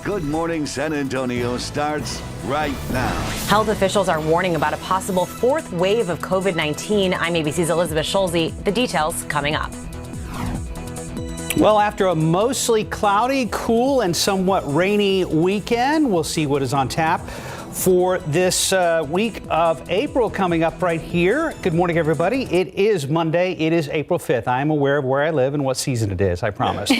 Good Morning San Antonio starts right now. Health officials are warning about a possible fourth wave of COVID-19. I'm ABC's Elizabeth Schulze. The details coming up. Well, after a mostly cloudy, cool, and somewhat rainy weekend, we'll see what is on tap for this week of April coming up right here. Good morning, everybody. It is Monday. It is April 5th. I am aware of where I live and what season it is, I promise.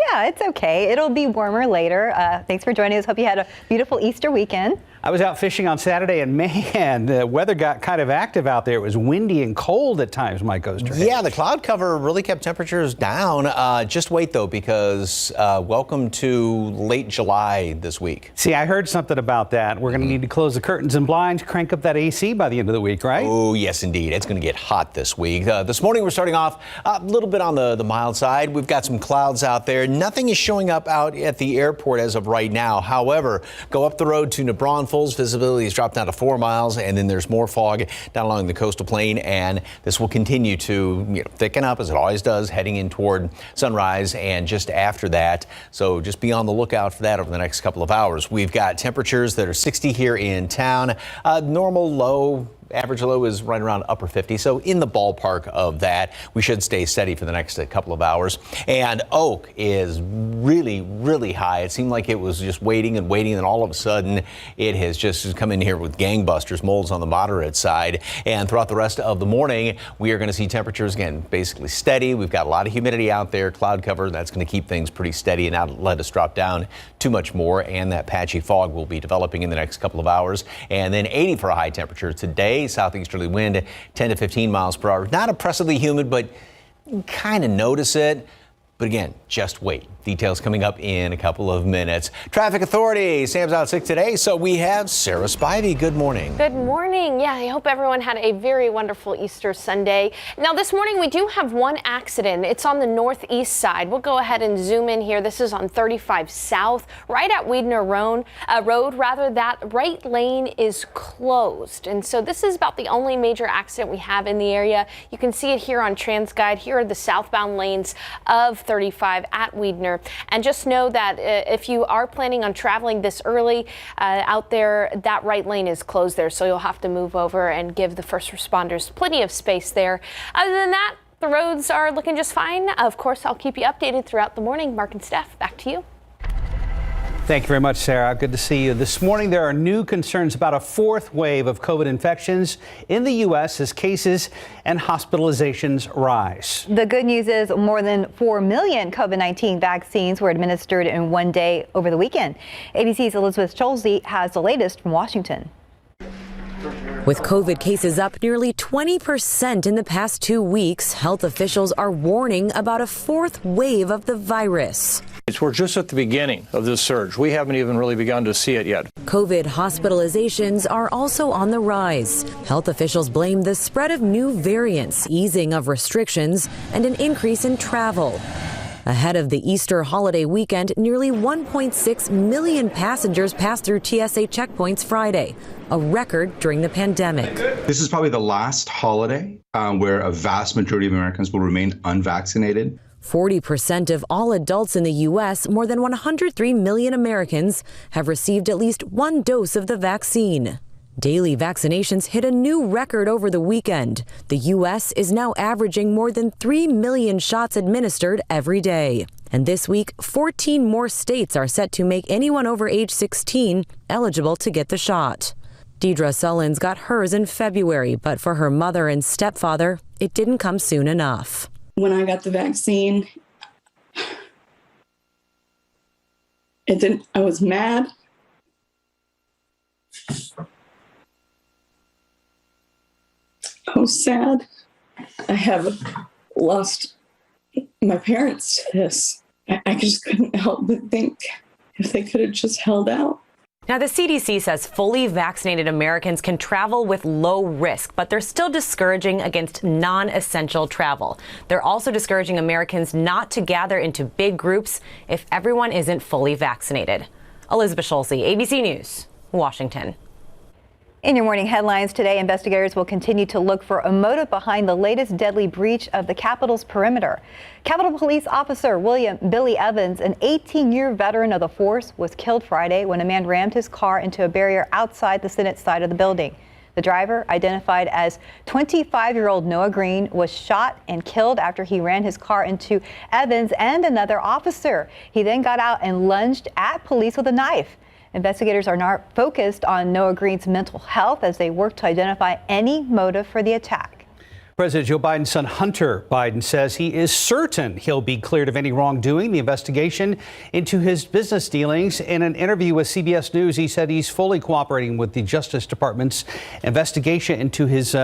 Yeah, it's okay. It'll be warmer later. Thanks for joining us. Hope you had a beautiful Easter weekend. I was out fishing on Saturday, and man, the weather got kind of active out there. It was windy and cold at times, Mike Oster. Yeah, the cloud cover really kept temperatures down. Just wait, though, because welcome to late July this week. See, I heard something about that. We're going to need to close the curtains and blinds, crank up that AC by the end of the week, right? Oh, yes, indeed. It's going to get hot this week. This morning, we're starting off a little bit on the mild side. We've got some clouds out there. Nothing is showing up out at the airport as of right now. However, go up the road to New Braunfels. Visibility has dropped down to 4 miles, and then there's more fog down along the coastal plain, and this will continue to thicken up as it always does heading in toward sunrise and just after that. So just be on the lookout for that over the next couple of hours. We've got temperatures that are 60 here in town. Normal low. Average low is right around upper 50, so in the ballpark of that. We should stay steady for the next couple of hours. And Oak is really, really high. It seemed like it was just waiting and waiting, and all of a sudden it has just come in here with gangbusters. Molds on the moderate side. And throughout the rest of the morning, we are going to see temperatures, again, basically steady. We've got a lot of humidity out there, cloud cover. That's going to keep things pretty steady and not let us drop down too much more. And that patchy fog will be developing in the next couple of hours. And then 80 for a high temperature today. Southeasterly wind 10 to 15 miles per hour. Not oppressively humid, but you kind of notice it. But again, just wait. Details coming up in a couple of minutes. Traffic Authority, Sam's out sick today, so we have Sarah Spivey. Good morning. Good morning. Yeah, I hope everyone had a very wonderful Easter Sunday. Now, this morning we do have one accident. It's on the northeast side. We'll go ahead and zoom in here. This is on 35 South, right at Weidner Road. That right lane is closed. And so this is about the only major accident we have in the area. You can see it here on TransGuide. Here are the southbound lanes of 35 at Weidner. And just know that if you are planning on traveling this early out there, that right lane is closed there. So you'll have to move over and give the first responders plenty of space there. Other than that, the roads are looking just fine. Of course, I'll keep you updated throughout the morning. Mark and Steph, back to you. Thank you very much, Sarah. Good to see you. This morning, there are new concerns about a fourth wave of COVID infections in the U.S. as cases and hospitalizations rise. The good news is more than 4 million COVID-19 vaccines were administered in one day over the weekend. ABC's Elizabeth Schulze has the latest from Washington. With COVID cases up nearly 20% in the past 2 weeks, health officials are warning about a fourth wave of the virus. We're just at the beginning of this surge. We haven't even really begun to see it yet. COVID hospitalizations are also on the rise. Health officials blame the spread of new variants, easing of restrictions, and an increase in travel. Ahead of the Easter holiday weekend, nearly 1.6 million passengers passed through TSA checkpoints Friday, a record during the pandemic. This is probably the last holiday where a vast majority of Americans will remain unvaccinated. 40% of all adults in the U.S., more than 103 million Americans, have received at least one dose of the vaccine. Daily vaccinations hit a new record over the weekend. The U.S. is now averaging more than 3 million shots administered every day. And this week, 14 more states are set to make anyone over age 16 eligible to get the shot. Deidre Sullins got hers in February, but for her mother and stepfather, it didn't come soon enough. When I got the vaccine, I was mad. I was sad. I have lost my parents to this. I just couldn't help but think if they could have just held out. Now, the CDC says fully vaccinated Americans can travel with low risk, but they're still discouraging against non-essential travel. They're also discouraging Americans not to gather into big groups if everyone isn't fully vaccinated. Elizabeth Schulze, ABC News, Washington. In your morning headlines today, investigators will continue to look for a motive behind the latest deadly breach of the Capitol's perimeter. Capitol Police Officer Billy Evans, an 18-year veteran of the force, was killed Friday when a man rammed his car into a barrier outside the Senate side of the building. The driver, identified as 25-year-old Noah Green, was shot and killed after he ran his car into Evans and another officer. He then got out and lunged at police with a knife. Investigators are now focused on Noah Green's mental health as they work to identify any motive for the attack. President Joe Biden's son Hunter Biden says he is certain he'll be cleared of any wrongdoing. The investigation into his business dealings. In an interview with CBS News, he said he's fully cooperating with the Justice Department's investigation into his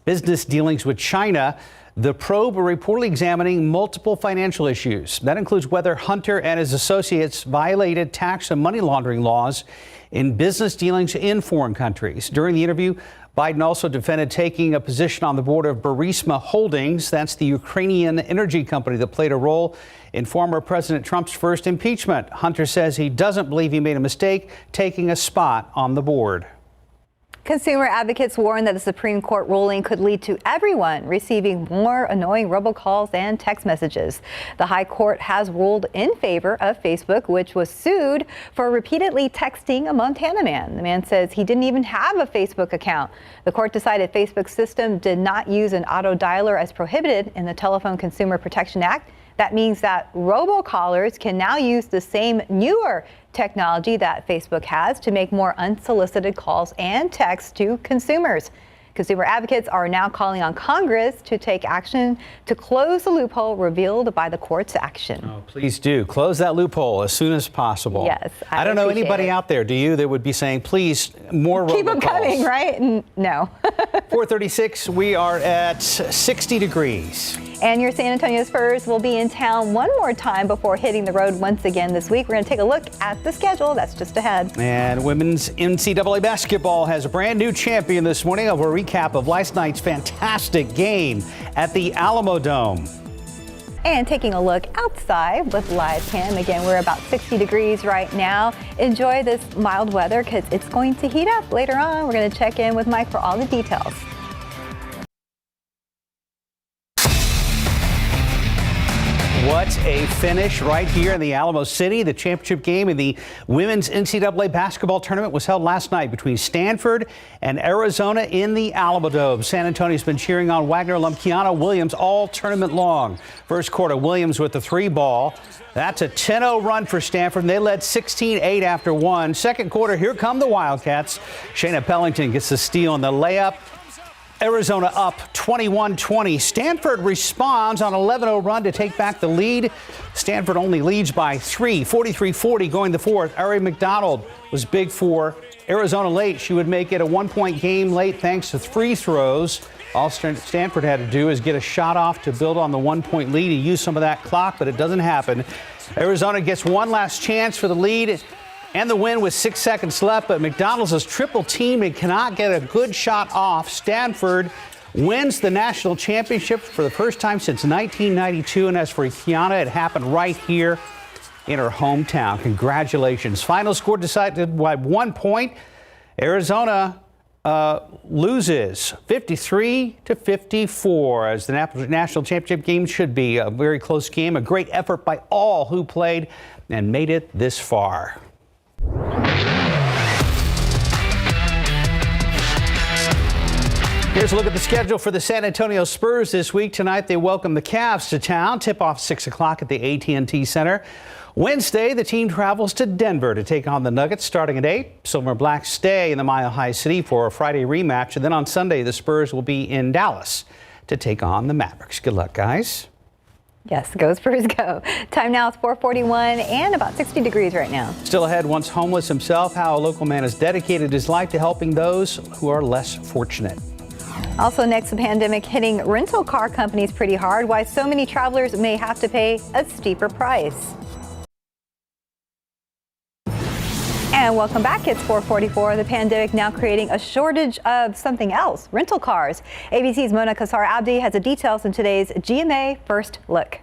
business dealings with China. The probe are reportedly examining multiple financial issues. That includes whether Hunter and his associates violated tax and money laundering laws in business dealings in foreign countries. During the interview, Biden also defended taking a position on the board of Burisma Holdings. That's the Ukrainian energy company that played a role in former President Trump's first impeachment. Hunter says he doesn't believe he made a mistake taking a spot on the board. Consumer advocates warn that the Supreme Court ruling could lead to everyone receiving more annoying robocalls and text messages. The High Court has ruled in favor of Facebook, which was sued for repeatedly texting a Montana man. The man says he didn't even have a Facebook account. The court decided Facebook's system did not use an auto dialer as prohibited in the Telephone Consumer Protection Act. That means that robocallers can now use the same newer technology that Facebook has to make more unsolicited calls and texts to consumers. Consumer advocates are now calling on Congress to take action to close the loophole revealed by the court's action. Oh, please do. Close that loophole as soon as possible. Yes. I don't know anybody out there, do you, that would be saying, please, more robocalls. Keep them coming, right? No. 436, we are at 60 degrees. And your San Antonio Spurs will be in town one more time before hitting the road once again this week. We're going to take a look at the schedule. That's just ahead. And women's NCAA basketball has a brand new champion this morning. A recap of last night's fantastic game at the Alamo Dome. And taking a look outside with live cam. Again, we're about 60 degrees right now. Enjoy this mild weather because it's going to heat up later on. We're going to check in with Mike for all the details. What a finish right here in the Alamo City. The championship game in the women's NCAA basketball tournament was held last night between Stanford and Arizona in the Alamo Dome. San Antonio's been cheering on Wagner alum Kiana Williams all tournament long. First quarter, Williams with the three ball. That's a 10-0 run for Stanford. They led 16-8 after one. Second quarter, here come the Wildcats. Shayna Pellington gets the steal and the layup. Arizona up 21-20. Stanford responds on an 11-0 run to take back the lead. Stanford only leads by 3, 43-40 going the fourth. Ari McDonald was big for Arizona late. She would make it a one-point game late thanks to free throws. All Stanford had to do is get a shot off to build on the one-point lead and use some of that clock, but it doesn't happen. Arizona gets one last chance for the lead and the win with 6 seconds left, but McDonald's is triple teamed and cannot get a good shot off. Stanford wins the national championship for the first time since 1992, and as for Kiana, it happened right here in her hometown. Congratulations. Final score decided by 1 point. Arizona loses 53-54, as the national championship game should be. A very close game, a great effort by all who played and made it this far. Here's a look at the schedule for the San Antonio Spurs this week. Tonight, they welcome the Cavs to town. Tip-off 6 o'clock at the AT&T Center. Wednesday, the team travels to Denver to take on the Nuggets starting at 8. Silver and Black stay in the Mile High City for a Friday rematch. And then on Sunday, the Spurs will be in Dallas to take on the Mavericks. Good luck, guys. Yes, go Spurs go. Time now is 4:41 and about 60 degrees right now. Still ahead, once homeless himself, how a local man has dedicated his life to helping those who are less fortunate. Also next, the pandemic hitting rental car companies pretty hard. Why so many travelers may have to pay a steeper price. And welcome back. It's 4:44. The pandemic now creating a shortage of something else, rental cars. ABC's Mona Kassar Abdi has the details in today's GMA First Look.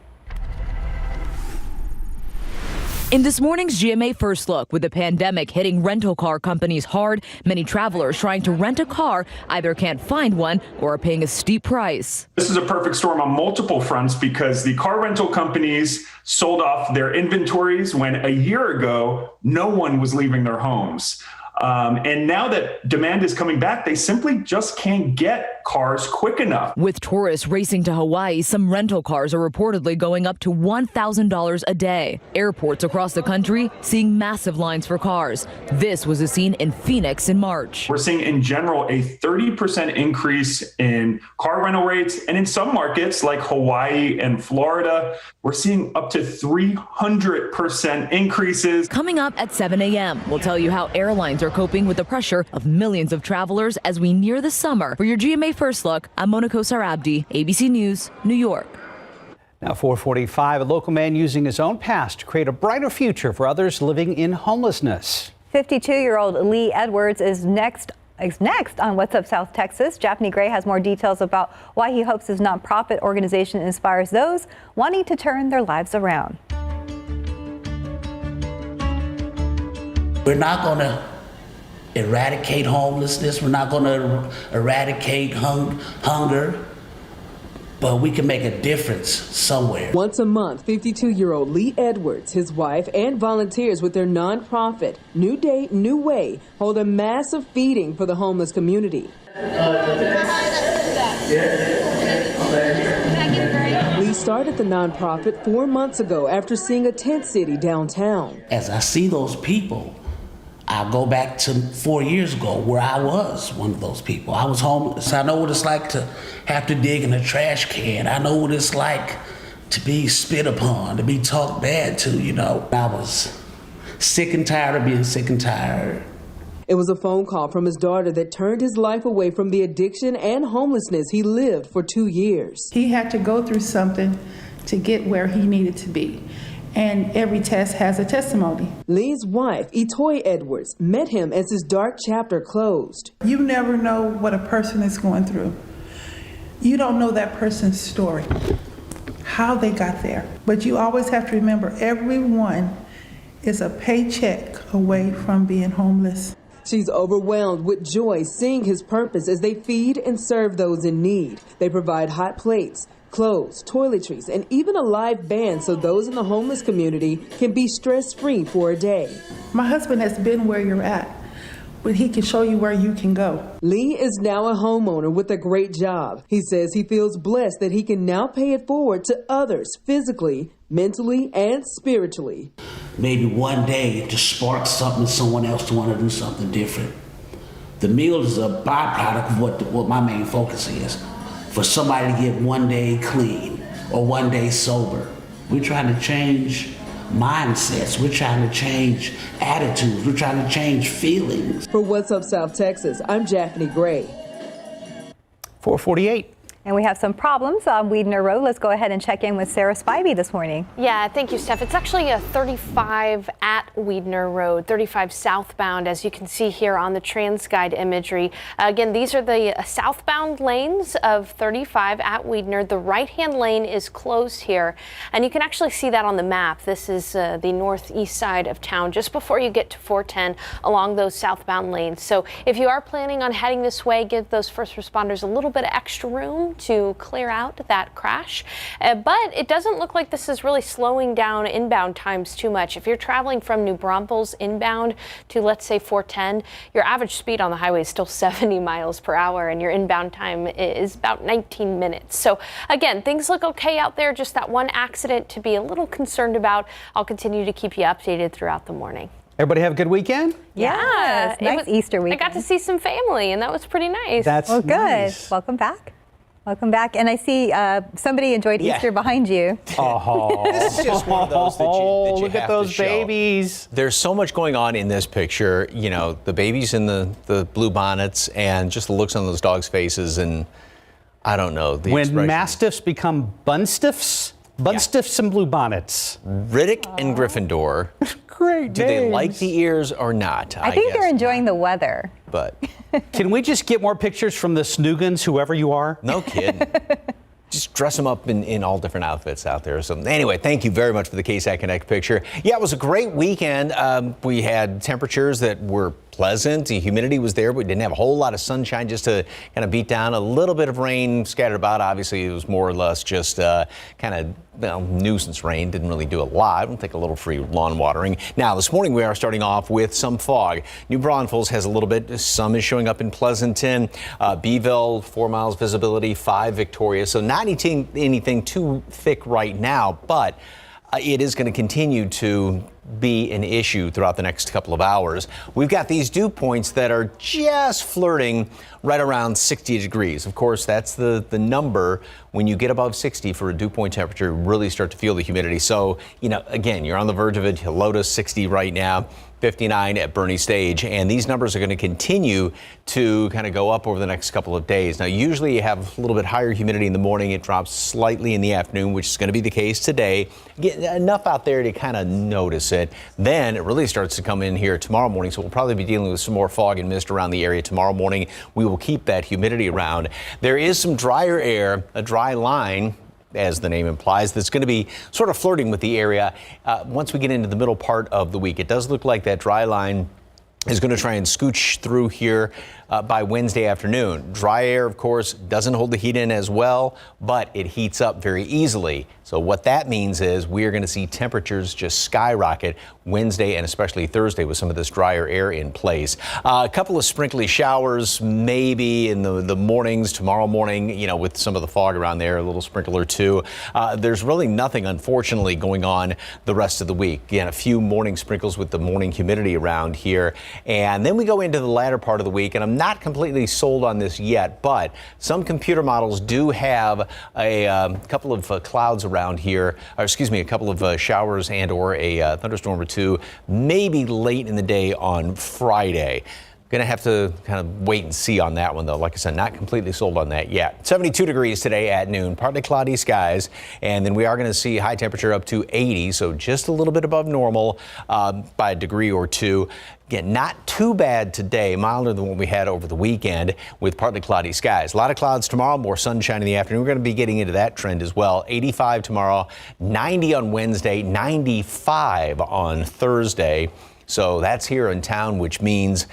In this morning's GMA First Look, with the pandemic hitting rental car companies hard, many travelers trying to rent a car either can't find one or are paying a steep price. This is a perfect storm on multiple fronts because the car rental companies sold off their inventories when a year ago, no one was leaving their homes. And now that demand is coming back, they simply just can't get cars quick enough. With tourists racing to Hawaii, some rental cars are reportedly going up to $1,000 a day. Airports across the country seeing massive lines for cars. This was a scene in Phoenix in March. We're seeing in general a 30% increase in car rental rates. And in some markets like Hawaii and Florida, we're seeing up to 300% increases. Coming up at 7 a.m., we'll tell you how airlines are coping with the pressure of millions of travelers as we near the summer. For your GMA First Look, I'm Mona Kosar-Abdi, ABC News, New York. Now 4:45, a local man using his own past to create a brighter future for others living in homelessness. 52-year-old Lee Edwards is next on What's Up South Texas. Japhanie Gray has more details about why he hopes his nonprofit organization inspires those wanting to turn their lives around. We're not going to eradicate homelessness. We're not going to eradicate hunger, but we can make a difference somewhere. Once a month, 52-year-old Lee Edwards, his wife, and volunteers with their nonprofit, New Day, New Way, hold a massive feeding for the homeless community. Lee started the nonprofit 4 months ago after seeing a tent city downtown. As I see those people, I go back to 4 years ago where I was one of those people. I was homeless. I know what it's like to have to dig in a trash can. I know what it's like to be spit upon, to be talked bad to, you know. I was sick and tired of being sick and tired. It was a phone call from his daughter that turned his life away from the addiction and homelessness he lived for 2 years. He had to go through something to get where he needed to be. And every test has a testimony. Lee's wife, Etoy Edwards, met him as his dark chapter closed. You never know what a person is going through. You don't know that person's story, how they got there. But you always have to remember everyone is a paycheck away from being homeless. She's overwhelmed with joy seeing his purpose as they feed and serve those in need. They provide hot plates, clothes, toiletries, and even a live band so those in the homeless community can be stress-free for a day. My husband has been where you're at, but he can show you where you can go. Lee is now a homeowner with a great job. He says he feels blessed that he can now pay it forward to others physically, mentally, and spiritually. Maybe one day to spark something in someone else to want to do something different. The meal is a byproduct of what my main focus is. For somebody to get one day clean or one day sober. We're trying to change mindsets. We're trying to change attitudes. We're trying to change feelings. For What's Up South Texas, I'm Japhanie Gray. 4:48. And we have some problems on Wiedner Road. Let's go ahead and check in with Sarah Spivey this morning. Yeah, thank you, Steph. It's actually a 35 at Wiedner Road, 35 southbound, as you can see here on the TransGuide imagery. Again, these are the southbound lanes of 35 at Wiedner. The right-hand lane is closed here, and you can actually see that on the map. This is the northeast side of town, just before you get to 410 along those southbound lanes. So if you are planning on heading this way, give those first responders a little bit of extra room to clear out that crash. But it doesn't look like this is really slowing down inbound times too much. If you're traveling from New Braunfels inbound to, let's say, 410, your average speed on the highway is still 70 miles per hour and your inbound time is about 19 minutes. So again, things look okay out there, just that one accident to be a little concerned about. I'll continue to keep you updated throughout the morning. Everybody have a good weekend? Yeah, nice Easter weekend. I got to see some family and that was pretty nice. That's well, good. Nice. Welcome back. Welcome back. And I see somebody enjoyed Easter behind you. Oh, this is just one of those that you look have at those to show. babies. There's so much going on in this picture. You know, the babies in the blue bonnets and just the looks on those dogs' faces. And I don't know. When mastiffs become bunstiffs and blue bonnets. Riddick and Gryffindor. Great Do they like the ears or not? I think they're enjoying the weather. But can we just get more pictures from the Snoogans, whoever you are? No kidding. just dress them up in all different outfits out there. So anyway, thank you very much for the KSAT Connect picture. Yeah, it was a great weekend. We had temperatures that were pleasant. The humidity was there, but we didn't have a whole lot of sunshine, just to kind of beat down. A little bit of rain scattered about. Obviously, it was more or less just kind of nuisance rain. Didn't really do a lot. I don't think a little free lawn watering. Now, this morning we are starting off with some fog. New Braunfels has a little bit. Some is showing up in Pleasanton. Beeville, 4 miles visibility, 5 Victoria. So not anything too thick right now, but it is going to continue to be an issue throughout the next couple of hours. We've got these dew points that are just flirting right around 60 degrees. Of course, that's the number. When you get above 60 for a dew point temperature, you really start to feel the humidity. So, again, you're on the verge of it. Lotus 60 right now. 59 at Bernie Stage, and these numbers are going to continue to kind of go up over the next couple of days. Now, usually you have a little bit higher humidity in the morning. It drops slightly in the afternoon, which is going to be the case today. Get enough out there to kind of notice it. Then it really starts to come in here tomorrow morning, so we'll probably be dealing with some more fog and mist around the area tomorrow morning. We will keep that humidity around. There is some drier air, a dry line, as the name implies, that's going to be sort of flirting with the area once we get into the middle part of the week. It does look like that dry line is going to try and scooch through here by Wednesday afternoon. Dry air, of course, doesn't hold the heat in as well, but it heats up very easily. So what that means is we are going to see temperatures just skyrocket Wednesday and especially Thursday with some of this drier air in place. A couple of sprinkly showers maybe in the mornings, tomorrow morning, with some of the fog around there, a little sprinkle or two. There's really nothing, unfortunately, going on the rest of the week. Again, a few morning sprinkles with the morning humidity around here. And then we go into the latter part of the week, and I'm not completely sold on this yet, but some computer models do have a couple of clouds around here, or excuse me, a couple of showers and or a thunderstorm or two, maybe late in the day on Friday. Going to have to kind of wait and see on that one, though. Like I said, not completely sold on that yet. 72 degrees today at noon, partly cloudy skies, and then we are going to see high temperature up to 80, so just a little bit above normal by a degree or two. Again, not too bad today, milder than what we had over the weekend with partly cloudy skies. A lot of clouds tomorrow, more sunshine in the afternoon. We're going to be getting into that trend as well. 85 tomorrow, 90 on Wednesday, 95 on Thursday. So that's here in town, which means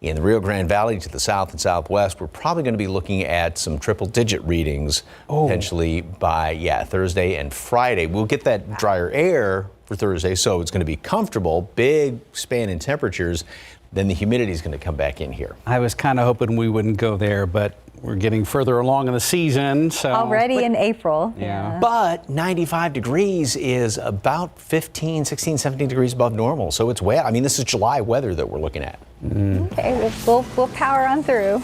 in the Rio Grande Valley to the south and southwest, we're probably going to be looking at some triple-digit readings potentially by, Thursday and Friday. We'll get that drier air for Thursday, so it's going to be comfortable, big span in temperatures. Then the humidity is going to come back in here. I was kind of hoping we wouldn't go there, but we're getting further along in the season. So already in April. Yeah. But 95 degrees is about 15, 16, 17 degrees above normal. So it's wet. I mean, this is July weather that we're looking at. Okay, we'll power on through.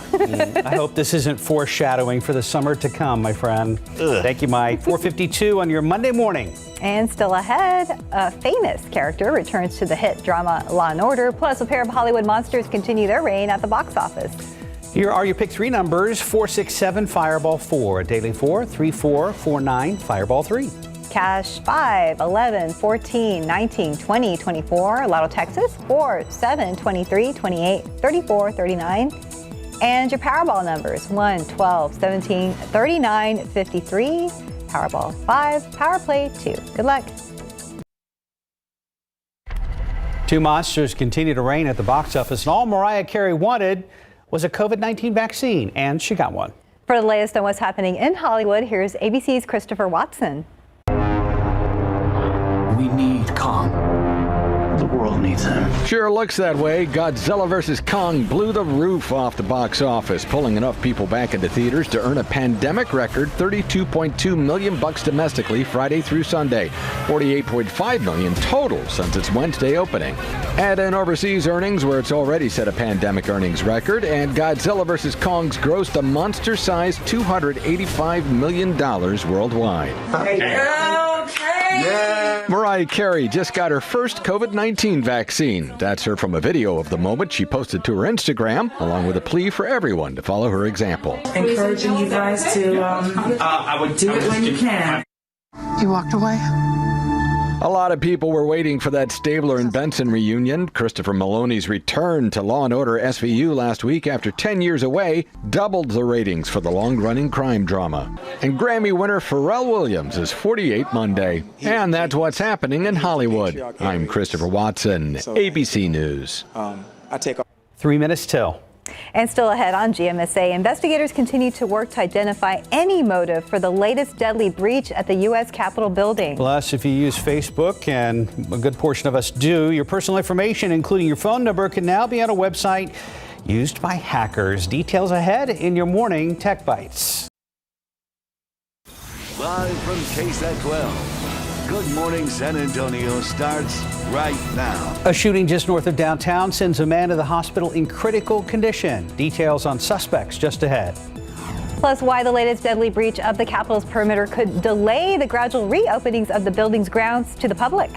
I hope this isn't foreshadowing for the summer to come, my friend. Thank you, Mike. 4:52 on your Monday morning. And still ahead, a famous character returns to the hit drama Law & Order, plus a pair of Hollywood monsters continue their reign at the box office. Here are your pick 3 numbers: 4, 6, 7, Fireball 4, Daily 4, 3, 4, 4, 9, Fireball 3. Cash 5, 11, 14, 19, 20, 24. Lotto Texas 4, 7, 23, 28, 34, 39. And your Powerball numbers 1, 12, 17, 39, 53. Powerball 5, Power Play 2. Good luck. 2 monsters continue to reign at the box office, and all Mariah Carey wanted was a COVID-19 vaccine, and she got one. For the latest on what's happening in Hollywood, here's ABC's Christopher Watson. We need Kong. The world needs him. Sure looks that way. Godzilla vs. Kong blew the roof off the box office, pulling enough people back into theaters to earn a pandemic record $32.2 million domestically Friday through Sunday, $48.5 million total since its Wednesday opening. Add in overseas earnings, where it's already set a pandemic earnings record, and Godzilla vs. Kong's grossed a monster-sized $285 million worldwide. Yeah. Mariah Carey just got her first COVID-19 vaccine. That's her from a video of the moment she posted to her Instagram, along with a plea for everyone to follow her example. Encouraging you guys to do it when you can. You walked away? A lot of people were waiting for that Stabler and Benson reunion. Christopher Maloney's return to Law & Order SVU last week after 10 years away doubled the ratings for the long-running crime drama. And Grammy winner Pharrell Williams is 48 Monday. And that's what's happening in Hollywood. I'm Christopher Watson, ABC News. 3 minutes till. And still ahead on GMSA, investigators continue to work to identify any motive for the latest deadly breach at the U.S. Capitol building. Plus, if you use Facebook, and a good portion of us do, your personal information, including your phone number, can now be on a website used by hackers. Details ahead in your morning Tech Bites. Live from KSAT 12. Good Morning San Antonio starts right now. A shooting just north of downtown sends a man to the hospital in critical condition. Details on suspects just ahead. Plus, why the latest deadly breach of the Capitol's perimeter could delay the gradual reopenings of the building's grounds to the public.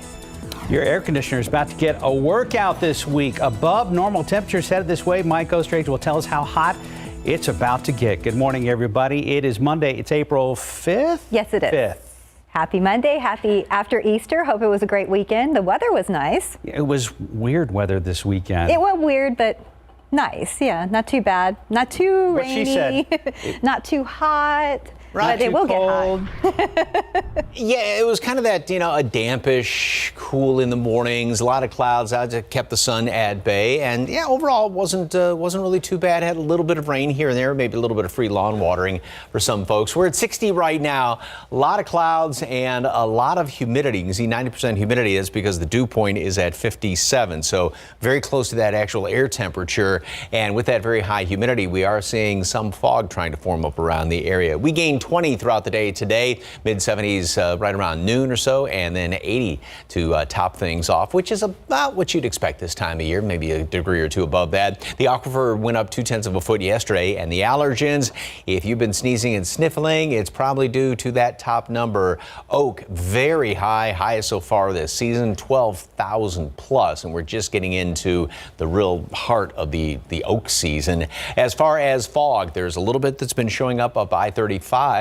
Your air conditioner is about to get a workout this week. Above normal temperatures headed this way. Mike Ostrage will tell us how hot it's about to get. Good morning, everybody. It is Monday. It's April 5th? Yes, it is. 5th. Happy Monday. Happy after Easter. Hope it was a great weekend. The weather was nice. It was weird weather this weekend. It was weird, but nice. Yeah, not too bad. Not too rainy. She said. Not too hot. Right. But it will cold. get hot. Yeah, it was kind of that, a dampish, cool in the mornings, a lot of clouds out that kept the sun at bay. And yeah, overall it wasn't really too bad. Had a little bit of rain here and there, maybe a little bit of free lawn watering for some folks. We're at 60 right now. A lot of clouds and a lot of humidity. You can see 90% humidity is because the dew point is at 57. So very close to that actual air temperature. And with that very high humidity, we are seeing some fog trying to form up around the area. We gained 20 throughout the day today, mid 70s right around noon or so, and then 80 to top things off, which is about what you'd expect this time of year, maybe a degree or two above that. The aquifer went up 0.2 of a foot yesterday, and the allergens, if you've been sneezing and sniffling, it's probably due to that top number. Oak, very high, highest so far this season, 12,000 plus, and we're just getting into the real heart of the oak season. As far as fog, there's a little bit that's been showing up I-35.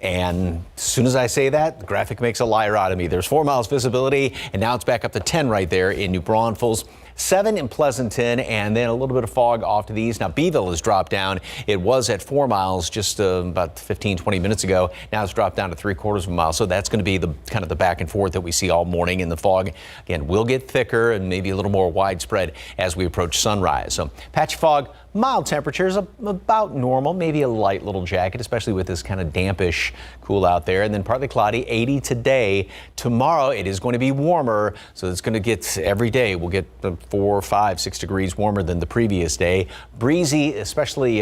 And as soon as I say that, the graphic makes a liar out of me. There's 4 miles visibility, and now it's back up to 10 right there in New Braunfels. 7 in Pleasanton, and then a little bit of fog off to the east. Now, Beeville has dropped down. It was at 4 miles just about 15, 20 minutes ago. Now it's dropped down to 3/4 of a mile. So that's going to be the kind of the back and forth that we see all morning in the fog. Again, will get thicker and maybe a little more widespread as we approach sunrise. So patchy fog, mild temperatures about normal, maybe a light little jacket, especially with this kind of dampish cool out there. And then partly cloudy, 80 today. Tomorrow it is going to be warmer, so it's going to get every day. We'll get 4, 5, 6 degrees warmer than the previous day. Breezy, especially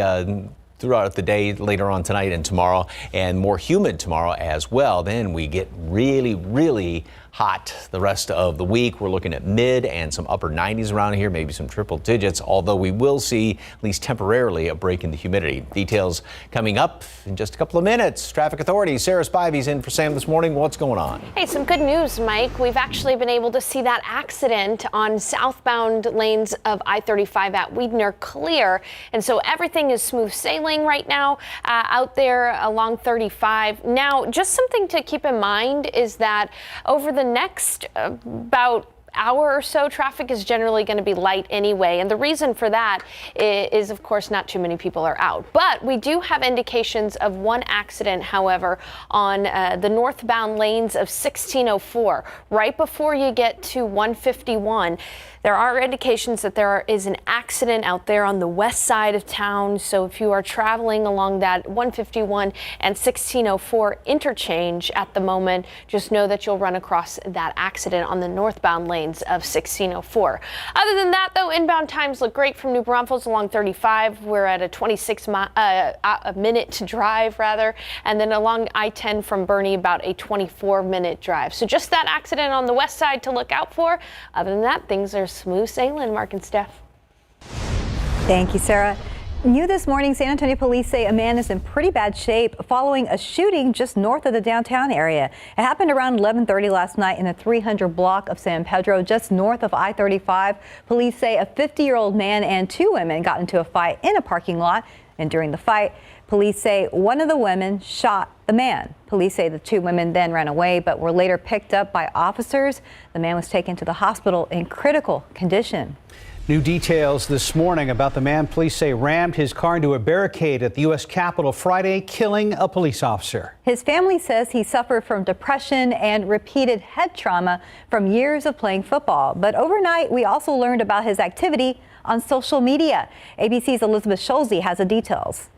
throughout the day later on tonight and tomorrow, and more humid tomorrow as well. Then we get really, really hot the rest of the week. We're looking at mid and some upper 90s around here, maybe some triple digits, although we will see, at least temporarily, a break in the humidity. Details coming up in just a couple of minutes. Traffic authorities, Sarah Spivey's in for Sam this morning. What's going on? Hey, some good news, Mike. We've actually been able to see that accident on southbound lanes of I-35 at Weidner clear. And so everything is smooth sailing right now out there along 35. Now, just something to keep in mind is that over the next about hour or so, traffic is generally going to be light anyway. And the reason for that is, of course, not too many people are out. But we do have indications of one accident, however, on the northbound lanes of 1604, right before you get to 151. There are indications that there is an accident out there on the west side of town. So if you are traveling along that 151 and 1604 interchange at the moment, just know that you'll run across that accident on the northbound lanes of 1604. Other than that, though, inbound times look great from New Braunfels along 35. We're at a minute to drive, rather. And then along I-10 from Bernie, about a 24-minute drive. So just that accident on the west side to look out for. Other than that, things are smooth sailing, Mark and Steph. Thank you, Sarah. New this morning, San Antonio police say a man is in pretty bad shape following a shooting just north of the downtown area. It happened around 11:30 last night in the 300 block of San Pedro, just north of I-35. Police say a 50-year-old man and 2 women got into a fight in a parking lot. And during the fight, Police say one of the women shot the man. Police say the two women then ran away but were later picked up by officers. The man was taken to the hospital in critical condition. New details this morning about the man police say rammed his car into a barricade at the U.S. Capitol Friday, killing a police officer. His family says he suffered from depression and repeated head trauma from years of playing football. But overnight, we also learned about his activity on social media. ABC's Elizabeth Schulze has the details.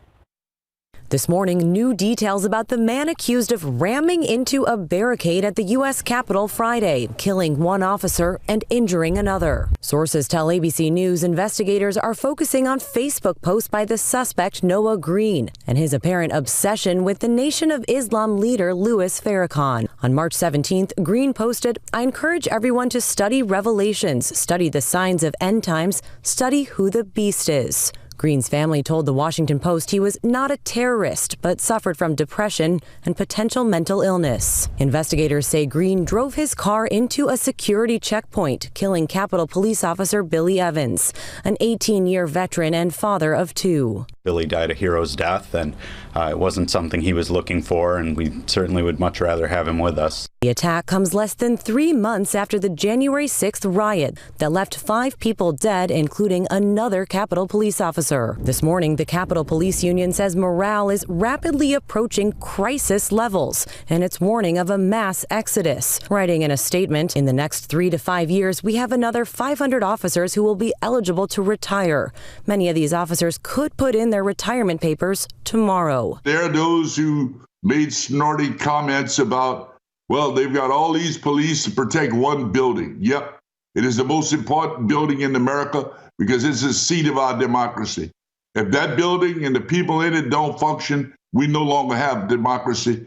This morning, new details about the man accused of ramming into a barricade at the U.S. Capitol Friday, killing one officer and injuring another. Sources tell ABC News investigators are focusing on Facebook posts by the suspect Noah Green and his apparent obsession with the Nation of Islam leader Louis Farrakhan. On March 17th, Green posted, "I encourage everyone to study Revelations, study the signs of end times, study who the beast is." Green's family told the Washington Post he was not a terrorist, but suffered from depression and potential mental illness. Investigators say Green drove his car into a security checkpoint, killing Capitol Police Officer Billy Evans, an 18-year veteran and father of two. Billy died a hero's death, and it wasn't something he was looking for, and we certainly would much rather have him with us. The attack comes less than 3 months after the January 6th riot that left 5 people dead, including another Capitol police officer. This morning, the Capitol Police Union says morale is rapidly approaching crisis levels, and it's warning of a mass exodus. Writing in a statement, "In the next 3 to 5 years, we have another 500 officers who will be eligible to retire. Many of these officers could put in their retirement papers tomorrow." There are those who made snorty comments about, well, they've got all these police to protect one building. Yep, it is the most important building in America because it's the seat of our democracy. If that building and the people in it don't function, we no longer have democracy.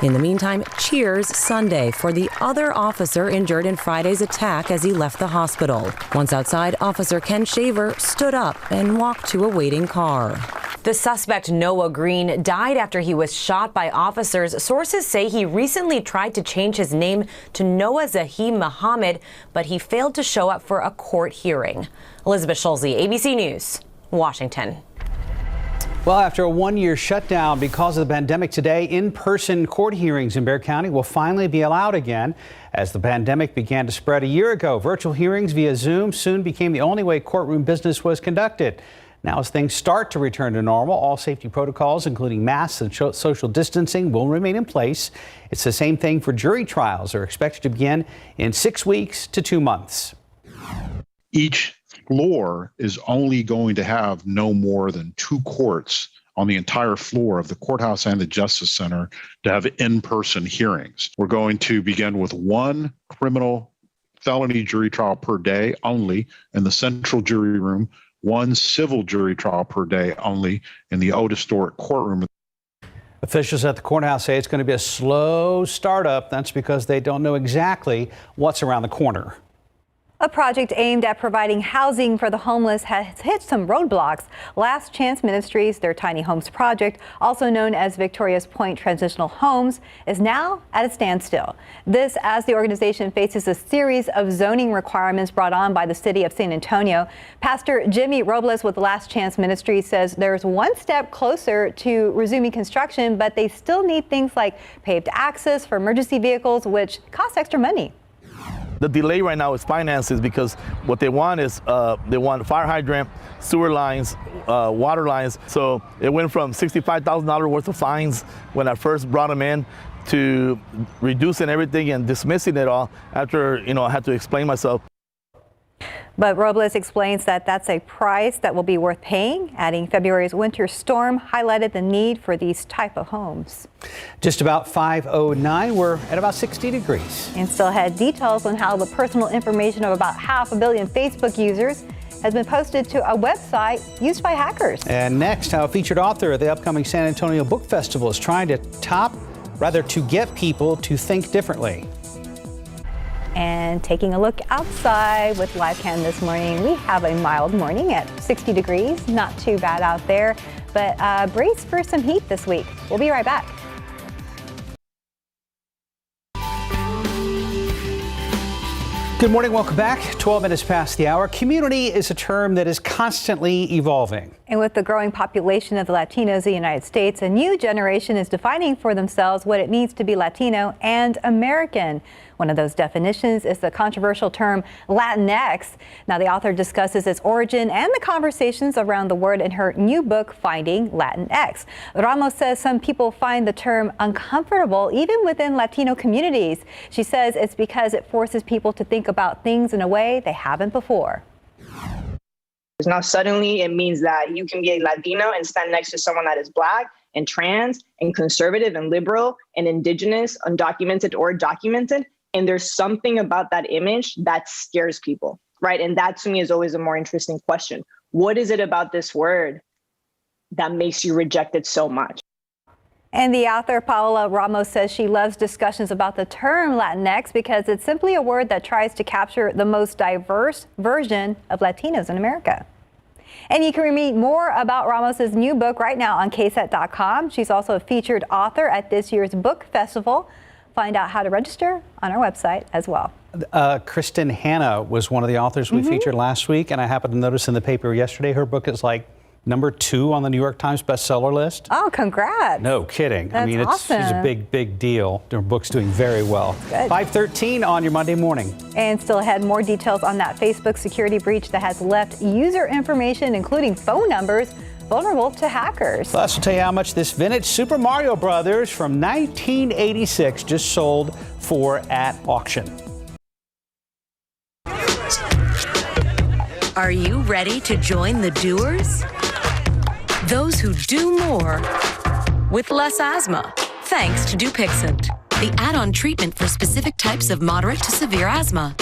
In the meantime, cheers Sunday for the other officer injured in Friday's attack as he left the hospital. Once outside, Officer Ken Shaver stood up and walked to a waiting car. The suspect, Noah Green, died after he was shot by officers. Sources say he recently tried to change his name to Noah Zahim Muhammad, but he failed to show up for a court hearing. Elizabeth Schulze, ABC News, Washington. Well, after a one-year shutdown because of the pandemic today, in-person court hearings in Bexar County will finally be allowed again. As the pandemic began to spread a year ago, virtual hearings via Zoom soon became the only way courtroom business was conducted. Now, as things start to return to normal, all safety protocols, including masks and social distancing, will remain in place. It's the same thing for jury trials. They're expected to begin in 6 weeks to 2 months. Each floor is only going to have no more than 2 courts on the entire floor of the courthouse and the Justice Center to have in-person hearings. We're going to begin with 1 criminal felony jury trial per day only in the central jury room, 1 civil jury trial per day only in the old historic courtroom. Officials at the courthouse say it's going to be a slow startup. That's because they don't know exactly what's around the corner. A project aimed at providing housing for the homeless has hit some roadblocks. Last Chance Ministries, their tiny homes project, also known as Victoria's Point Transitional Homes, is now at a standstill. This as the organization faces a series of zoning requirements brought on by the city of San Antonio. Pastor Jimmy Robles with Last Chance Ministries says there's one step closer to resuming construction, but they still need things like paved access for emergency vehicles, which cost extra money. The delay right now is finances because what they want is they want fire hydrant, sewer lines, water lines. So it went from $65,000 worth of fines when I first brought them in to reducing everything and dismissing it all after, I had to explain myself. But Robles explains that that's a price that will be worth paying, adding February's winter storm highlighted the need for these type of homes. Just about 5:09, we're at about 60 degrees. And still had details on how the personal information of about 500 million Facebook users has been posted to a website used by hackers. And next, how a featured author of the upcoming San Antonio Book Festival is trying to get people to think differently. And taking a look outside with LiveCam this morning, we have a mild morning at 60 degrees. Not too bad out there, but brace for some heat this week. We'll be right back. Good morning, welcome back. 12 minutes past the hour. Community is a term that is constantly evolving. And with the growing population of the Latinos in the United States, a new generation is defining for themselves what it means to be Latino and American. One of those definitions is the controversial term Latinx. Now, the author discusses its origin and the conversations around the word in her new book, Finding Latinx. Ramos says some people find the term uncomfortable even within Latino communities. She says it's because it forces people to think about things in a way they haven't before. Now, suddenly it means that you can be Latino and stand next to someone that is Black and trans and conservative and liberal and indigenous, undocumented or documented. And there's something about that image that scares people, right? And that to me is always a more interesting question. What is it about this word that makes you reject it so much? And the author, Paola Ramos, says she loves discussions about the term Latinx because it's simply a word that tries to capture the most diverse version of Latinos in America. And you can read more about Ramos's new book right now on KSAT.com. She's also a featured author at this year's book festival. Find out how to register on our website as well. Kristen Hanna was one of the authors we featured last week, and I happened to notice in the paper yesterday her book is like #2 on the New York Times bestseller list. Oh, congrats. No kidding. That's I mean, it's a big deal. Their book's doing very well. Good. 5:13 on your Monday morning. And still ahead, more details on that Facebook security breach that has left user information, including phone numbers, vulnerable to hackers. Plus, we'll tell you how much this vintage Super Mario Brothers from 1986 just sold for at auction. Are you ready to join the doers? Those who do more with less asthma, thanks to Dupixent, the add-on treatment for specific types of moderate to severe asthma.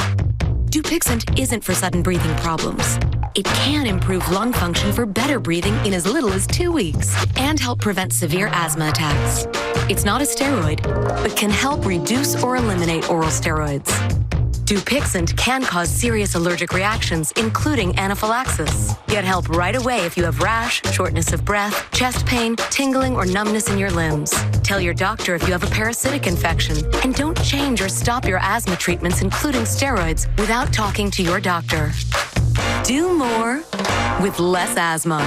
Dupixent isn't for sudden breathing problems. It can improve lung function for better breathing in as little as 2 weeks and help prevent severe asthma attacks. It's not a steroid, but can help reduce or eliminate oral steroids. Dupixent can cause serious allergic reactions, including anaphylaxis. Get help right away if you have rash, shortness of breath, chest pain, tingling, or numbness in your limbs. Tell your doctor if you have a parasitic infection. And don't change or stop your asthma treatments, including steroids, without talking to your doctor. Do more with less asthma.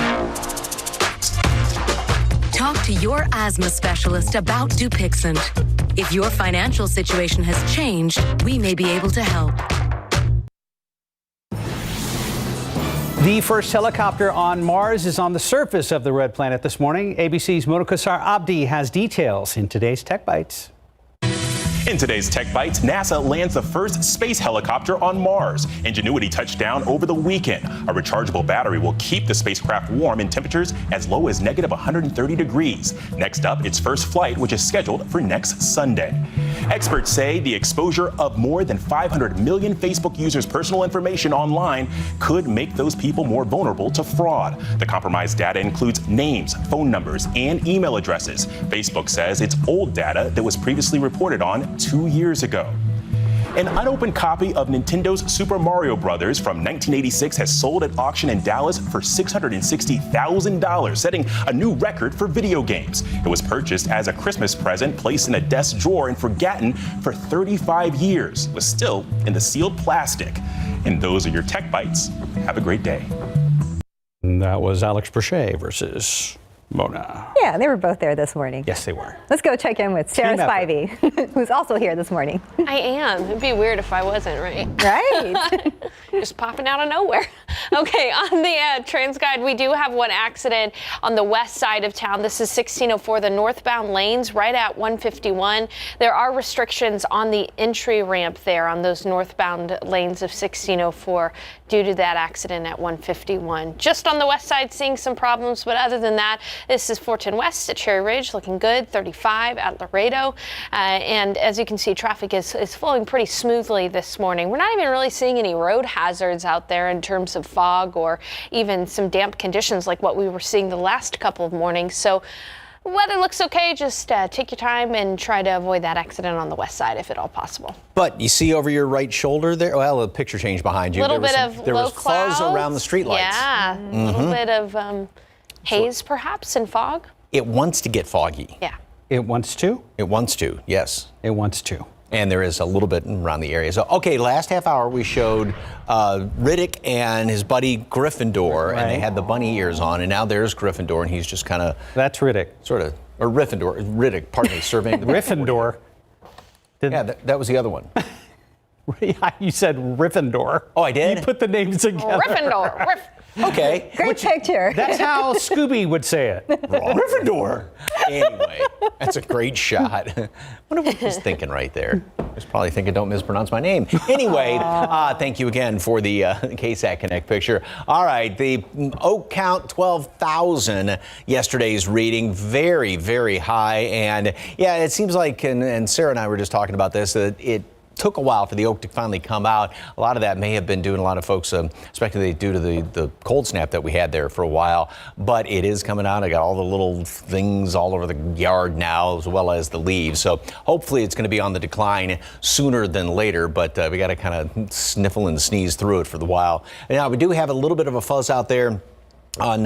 Talk to your asthma specialist about Dupixent. If your financial situation has changed, we may be able to help. The first helicopter on Mars is on the surface of the red planet this morning. ABC's Monokosar Abdi has details in today's Tech Bites. In today's Tech Bites, NASA lands the first space helicopter on Mars. Ingenuity touched down over the weekend. A rechargeable battery will keep the spacecraft warm in temperatures as low as -130 degrees. Next up, its first flight, which is scheduled for next Sunday. Experts say the exposure of more than 500 million Facebook users' personal information online could make those people more vulnerable to fraud. The compromised data includes names, phone numbers, and email addresses. Facebook says it's old data that was previously reported on 2 years ago. An unopened copy of Nintendo's Super Mario Brothers from 1986 has sold at auction in Dallas for $660,000, setting a new record for video games. It was purchased as a Christmas present, placed in a desk drawer and forgotten for 35 years. It was still in the sealed plastic. And those are your Tech Bites. Have a great day. And that was Alex Brochet versus Mona. Yeah, they were both there this morning. Yes, they were. Let's go check in with Sarah Spivey, who's also here this morning. I am. It'd be weird if I wasn't, right? Right. Just popping out of nowhere. Okay, on the TransGuide, we do have one accident on the west side of town. This is 1604, the northbound lanes, right at 151. There are restrictions on the entry ramp there on those northbound lanes of 1604 due to that accident at 151. Just on the west side, seeing some problems, but other than that, this is 410 West at Cherry Ridge, looking good, 35 at Laredo. And as you can see, traffic is flowing pretty smoothly this morning. We're not even really seeing any road hazards out there in terms of fog or even some damp conditions like what we were seeing the last couple of mornings. So weather looks okay. Just take your time and try to avoid that accident on the west side if at all possible. But you see over your right shoulder there, well, a picture change behind you. A little bit of there low was clouds fuzz around the streetlights. Yeah, a little bit of haze perhaps and fog. It wants to get foggy. Yeah. It wants to? It wants to, yes. It wants to. And there is a little bit around the area. So, okay, last half hour we showed Riddick and his buddy Gryffindor, and they had the bunny ears on, and now there's Gryffindor, and he's just kind of... That's Riddick. Sort of, or Riddick, pardon me, surveying the... Gryffindor. Yeah, that was the other one. You said Gryffindor. Oh, I did? You put the names together. Gryffindor. Okay. Great picture. That's how Scooby would say it. Gryffindor. Anyway, that's a great shot. I wonder what he's thinking right there. He's probably thinking, don't mispronounce my name. Anyway, thank you again for the KSAT Connect picture. All right, the Oak count, 12,000. Yesterday's reading, very, very high. And yeah, it seems like, and Sarah and I were just talking about this, that it took a while for the Oak to finally come out. A lot of that may have been due, and a lot of folks speculated due to the cold snap that we had there for a while, but it is coming out. I got all the little things all over the yard now, as well as the leaves. So hopefully it's going to be on the decline sooner than later, but we got to kind of sniffle and sneeze through it for the while. Now, we do have a little bit of a fuzz out there on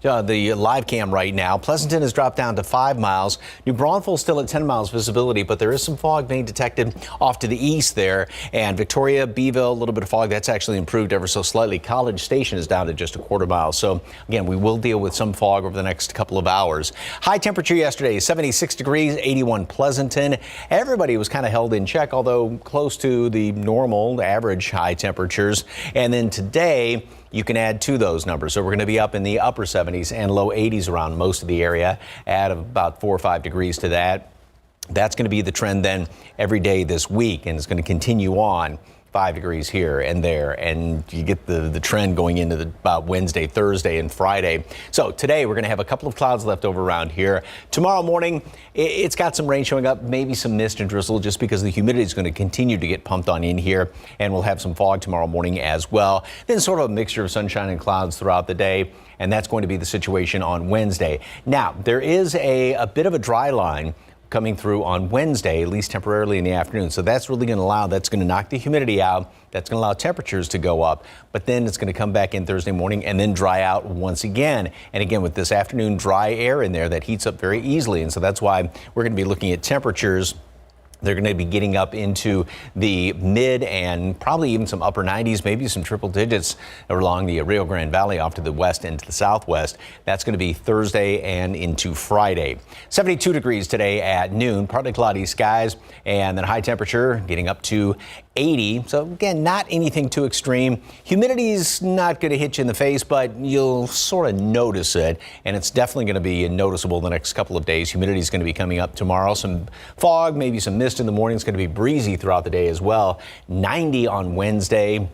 the live cam right now. Pleasanton has dropped down to 5 miles. New Braunfels still at 10 miles visibility, but there is some fog being detected off to the east there. And Victoria, Beeville, a little bit of fog. That's actually improved ever so slightly. College Station is down to just a quarter mile. So again, we will deal with some fog over the next couple of hours. High temperature yesterday, 76 degrees, 81 Pleasanton. Everybody was kind of held in check, although close to the normal average high temperatures. And then today, you can add to those numbers. So we're going to be up in the upper 70s and low 80s around most of the area. Add about 4 or 5 degrees to that. That's going to be the trend then every day this week, and it's going to continue on. 5 degrees here and there, and you get the trend going into about Wednesday, Thursday, and Friday. So today we're going to have a couple of clouds left over around here. Tomorrow morning, it's got some rain showing up, maybe some mist and drizzle, just because the humidity is going to continue to get pumped on in here, and we'll have some fog tomorrow morning as well. Then sort of a mixture of sunshine and clouds throughout the day, and that's going to be the situation on Wednesday. Now, there is a bit of a dry line coming through on Wednesday, at least temporarily in the afternoon. So that's really going to knock the humidity out. That's going to allow temperatures to go up. But then it's going to come back in Thursday morning and then dry out once again. And again, with this afternoon dry air in there, that heats up very easily. And so that's why we're going to be looking at temperatures. They're going to be getting up into the mid and probably even some upper 90s, maybe some triple digits along the Rio Grande Valley off to the west and to the southwest. That's going to be Thursday and into Friday. 72 degrees today at noon, partly cloudy skies, and then high temperature getting up to 80. So again, not anything too extreme. Humidity's not going to hit you in the face, but you'll sort of notice it, and it's definitely going to be noticeable the next couple of days. Humidity is going to be coming up tomorrow. Some fog, maybe some mist in the morning. It's going to be breezy throughout the day as well. 90 on Wednesday,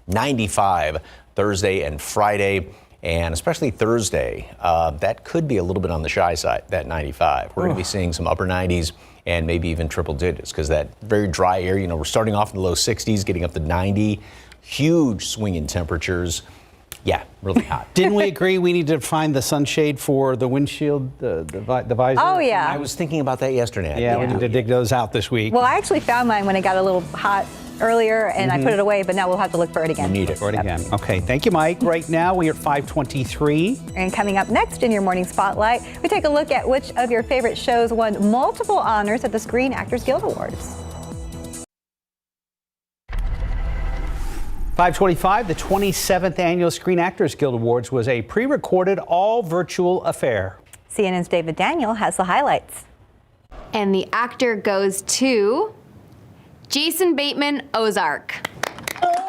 95 Thursday and Friday. And especially Thursday, that could be a little bit on the shy side, that 95. We're going to be seeing some upper 90s and maybe even triple digits, because that very dry air, we're starting off in the low 60s, getting up to 90, huge swing in temperatures. Yeah, really hot. Didn't we agree we need to find the sunshade for the windshield, the visor? Oh, yeah. I was thinking about that yesterday. Yeah, we need to dig those out this week. Well, I actually found mine when it got a little hot earlier, and I put it away, but now we'll have to look for it again. We need it for it again. Okay, thank you, Mike. Right now, we are at 5:23. And coming up next in your morning spotlight, we take a look at which of your favorite shows won multiple honors at the Screen Actors Guild Awards. 5:25, the 27th Annual Screen Actors Guild Awards was a pre-recorded, all-virtual affair. CNN's David Daniel has the highlights. And the actor goes to Jason Bateman, Ozark.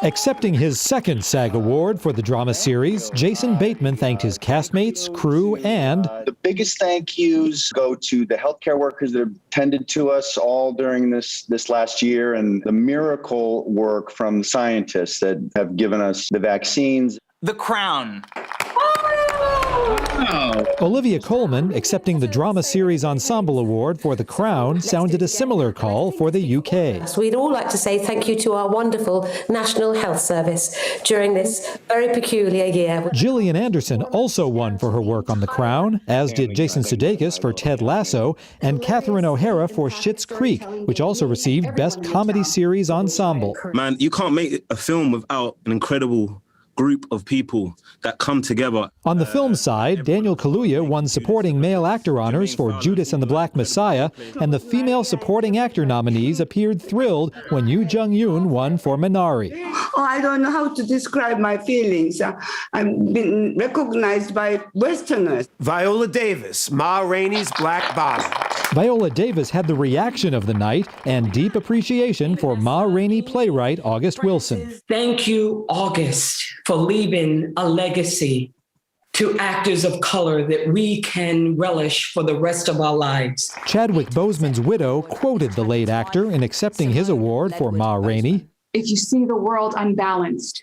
Accepting his second SAG award for the drama series, Jason Bateman thanked his castmates, crew, and the biggest thank yous go to the healthcare workers that have tended to us all during this last year, and the miracle work from the scientists that have given us the vaccines. The Crown. Olivia Colman, accepting the Drama Series Ensemble Award for The Crown, sounded a similar call for the UK. So we'd all like to say thank you to our wonderful National Health Service during this very peculiar year. Gillian Anderson also won for her work on The Crown, as did Jason Sudeikis for Ted Lasso and Catherine O'Hara for Schitt's Creek, which also received Best Comedy Series Ensemble. Man, you can't make a film without an incredible group of people that come together. On the film side, Daniel Kaluuya won supporting male actor honors for Judas and the Black Messiah, and the female supporting actor nominees appeared thrilled when Yoo Jung-yoon won for Minari. Oh, I don't know how to describe my feelings. I've been recognized by Westerners. Viola Davis, Ma Rainey's Black Bottom. Viola Davis had the reaction of the night and deep appreciation for Ma Rainey playwright August Wilson. Thank you, August, for leaving a legacy to actors of color that we can relish for the rest of our lives. Chadwick Boseman's widow quoted the late actor in accepting his award for Ma Rainey. If you see the world unbalanced,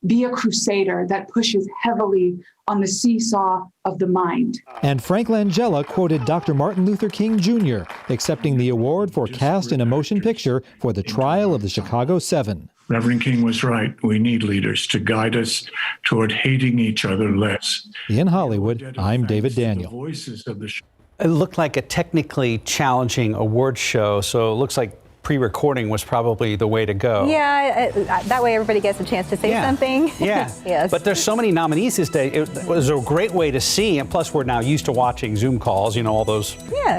be a crusader that pushes heavily on the seesaw of the mind. And Frank Langella quoted Dr. Martin Luther King Jr., accepting the award for Cast in a Motion Picture for the trial of the Chicago 7. Reverend King was right. We need leaders to guide us toward hating each other less. In Hollywood, I'm David Daniel. It looked like a technically challenging award show, so it looks like pre-recording was probably the way to go. Yeah, that way everybody gets a chance to say something. Yeah. Yes. But there's so many nominees this day. It was a great way to see, and plus we're now used to watching Zoom calls, you know, all those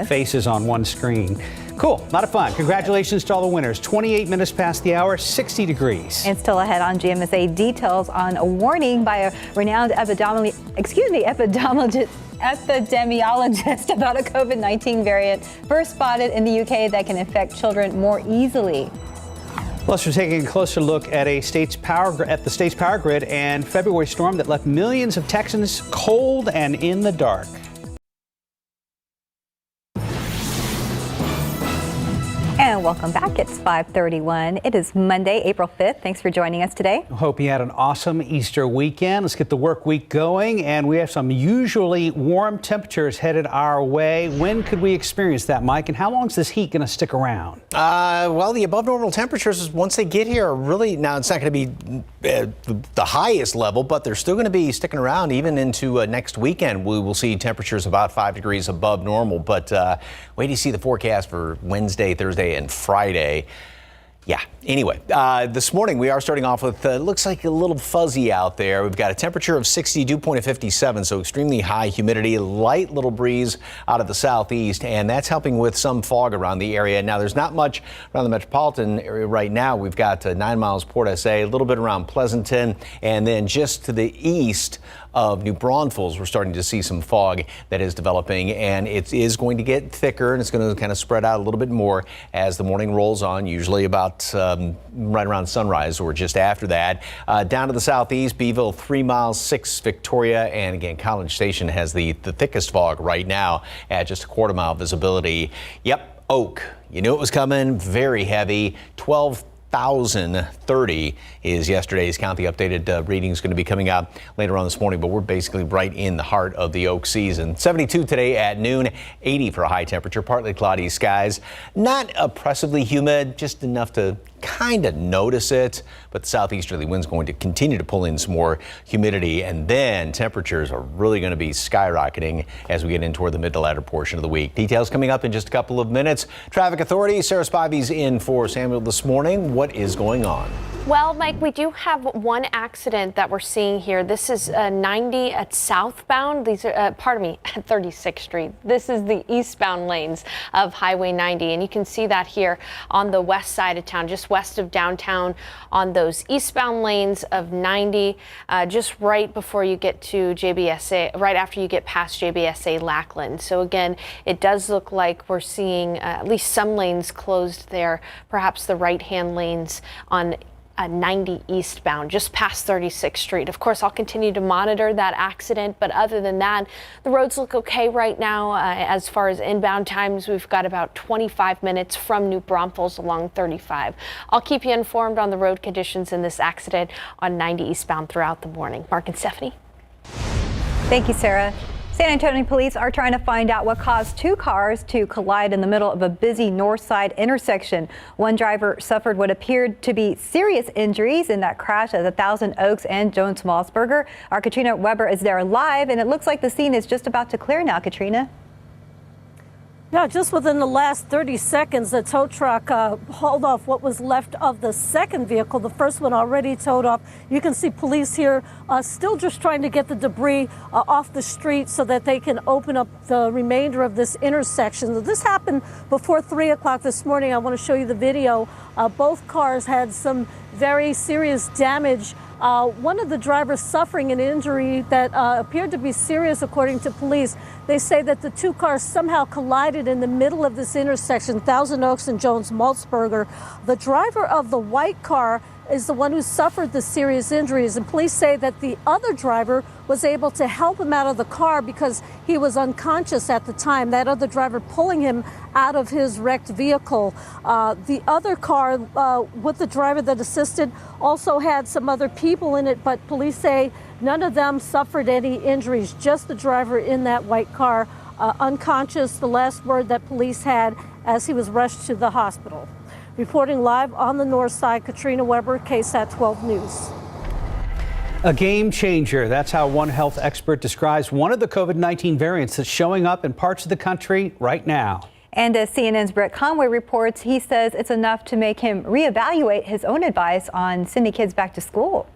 faces on one screen. Cool, a lot of fun. Congratulations to all the winners. 28 minutes past the hour, 60 degrees. And still ahead on GMSA, details on a warning by a renowned epidemiologist about a COVID-19 variant first spotted in the UK that can affect children more easily. Plus, we're taking a closer look at the state's power grid and February storm that left millions of Texans cold and in the dark. And welcome back. It's 5:31. It is Monday, April 5th. Thanks for joining us today. Hope you had an awesome Easter weekend. Let's get the work week going. And we have some usually warm temperatures headed our way. When could we experience that, Mike? And how long is this heat going to stick around? Well, the above normal temperatures, once they get here, are really, now it's not going to be the highest level, but they're still going to be sticking around even into next weekend. We will see temperatures about 5 degrees above normal. But wait till you see the forecast for Wednesday, Thursday, and Friday. Yeah, anyway, this morning we are starting off with, looks like a little fuzzy out there. We've got a temperature of 60, dew point of 57, so extremely high humidity, light little breeze out of the southeast, and that's helping with some fog around the area. Now, there's not much around the metropolitan area right now. We've got 9 miles Port SA, a little bit around Pleasanton, and then just to the east of New Braunfels, we're starting to see some fog that is developing, and it is going to get thicker, and it's going to kind of spread out a little bit more as the morning rolls on, usually about right around sunrise or just after that. Down to the southeast, Beeville 3 miles, 6 Victoria, and again, College Station has the thickest fog right now at just a quarter-mile visibility. Yep, Oak, you knew it was coming, very heavy, 12,030 is yesterday's count. The updated reading is going to be coming out later on this morning, but we're basically right in the heart of the oak season. 72 today at noon, 80 for a high temperature, partly cloudy skies. Not oppressively humid, just enough to kind of notice it, but the southeasterly wind's going to continue to pull in some more humidity, and then temperatures are really going to be skyrocketing as we get in toward the mid to latter portion of the week. Details coming up in just a couple of minutes. Traffic authorities, Sarah Spivey's in for Samuel this morning. What is going on? Well, Mike, we do have one accident that we're seeing here. This is 90 at southbound. These are, at 36th Street. This is the eastbound lanes of Highway 90, and you can see that here on the west side of town, just west of downtown on those eastbound lanes of 90, just right before you get to JBSA, right after you get past JBSA Lackland. So again, it does look like we're seeing at least some lanes closed there, perhaps the right-hand lanes on 90 eastbound, just past 36th Street. Of course, I'll continue to monitor that accident, but other than that, the roads look okay right now. As far as inbound times, we've got about 25 minutes from New Braunfels along 35. I'll keep you informed on the road conditions in this accident on 90 eastbound throughout the morning. Mark and Stephanie. Thank you, Sarah. San Antonio police are trying to find out what caused 2 cars to collide in the middle of a busy north side intersection. One driver suffered what appeared to be serious injuries in that crash at the Thousand Oaks and Jones Mossberger. Our Katrina Weber is there live, and it looks like the scene is just about to clear now, Katrina. Yeah, just within the last 30 seconds, the tow truck hauled off what was left of the second vehicle. The first one already towed off. You can see police here still just trying to get the debris off the street so that they can open up the remainder of this intersection. This happened before 3 o'clock this morning. I want to show you the video. Both cars had some very serious damage. One of the drivers suffering an injury that appeared to be serious, according to police. They say that the two cars somehow collided in the middle of this intersection, Thousand Oaks and Jones-Maltzberger. The driver of the white car is the one who suffered the serious injuries, and police say that the other driver was able to help him out of the car because he was unconscious at the time. That other driver pulling him out of his wrecked vehicle. The other car with the driver that assisted also had some other people in it, but police say none of them suffered any injuries, just the driver in that white car, unconscious, the last word that police had as he was rushed to the hospital. Reporting live on the north side, Katrina Weber, KSAT 12 News. A game changer. That's how one health expert describes one of the COVID-19 variants that's showing up in parts of the country right now. And as CNN's Brett Conway reports, he says it's enough to make him reevaluate his own advice on sending kids back to school.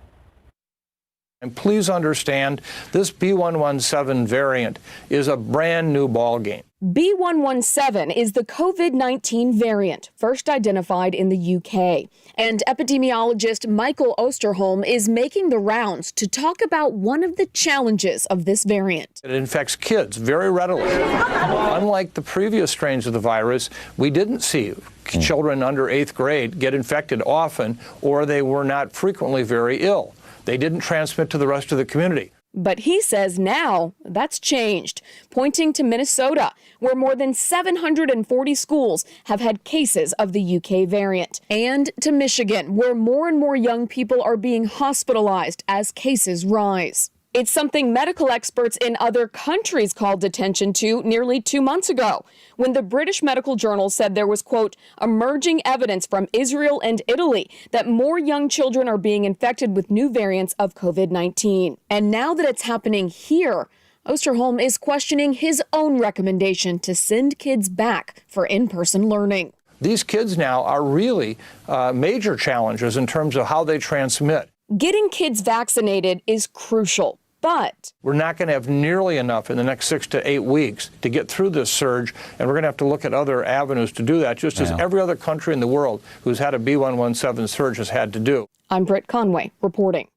And please understand, this B117 variant is a brand new ballgame. B117 is the COVID-19 variant first identified in the UK. And epidemiologist Michael Osterholm is making the rounds to talk about one of the challenges of this variant. It infects kids very readily. Unlike the previous strains of the virus, we didn't see children under 8th grade get infected often, or they were not frequently very ill. They didn't transmit to the rest of the community. But he says now that's changed, pointing to Minnesota, where more than 740 schools have had cases of the UK variant, and to Michigan, where more and more young people are being hospitalized as cases rise. It's something medical experts in other countries called attention to nearly 2 months ago, when the British Medical Journal said there was, quote, emerging evidence from Israel and Italy that more young children are being infected with new variants of COVID-19. And now that it's happening here, Osterholm is questioning his own recommendation to send kids back for in-person learning. These kids now are really major challenges in terms of how they transmit. Getting kids vaccinated is crucial. But we're not going to have nearly enough in the next 6 to 8 weeks to get through this surge, and we're going to have to look at other avenues to do that, just as every other country in the world who's had a B117 surge has had to do. I'm Britt Conway reporting.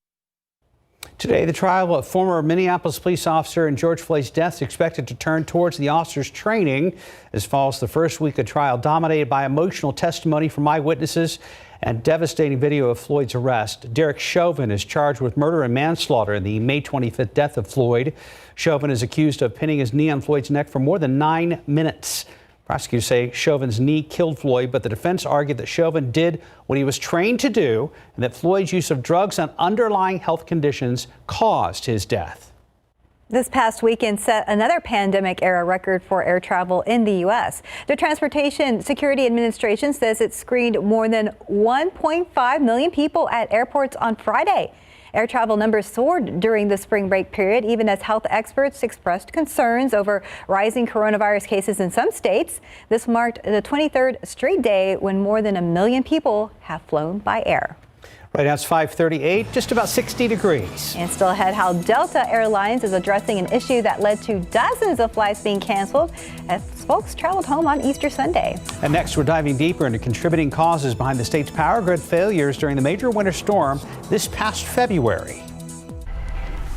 Today, the trial of former Minneapolis police officer and George Floyd's death is expected to turn towards the officer's training. This follows the first week of trial dominated by emotional testimony from eyewitnesses and devastating video of Floyd's arrest. Derek Chauvin is charged with murder and manslaughter in the May 25th death of Floyd. Chauvin is accused of pinning his knee on Floyd's neck for more than 9 minutes. Prosecutors say Chauvin's knee killed Floyd, but the defense argued that Chauvin did what he was trained to do and that Floyd's use of drugs and underlying health conditions caused his death. This past weekend set another pandemic-era record for air travel in the U.S. The Transportation Security Administration says it screened more than 1.5 million people at airports on Friday. Air travel numbers soared during the spring break period, even as health experts expressed concerns over rising coronavirus cases in some states. This marked the 23rd straight day when more than 1 million people have flown by air. Right now it's 5:38, just about 60 degrees. And still ahead, how Delta Airlines is addressing an issue that led to dozens of flights being canceled as folks traveled home on Easter Sunday. And next, we're diving deeper into contributing causes behind the state's power grid failures during the major winter storm this past February.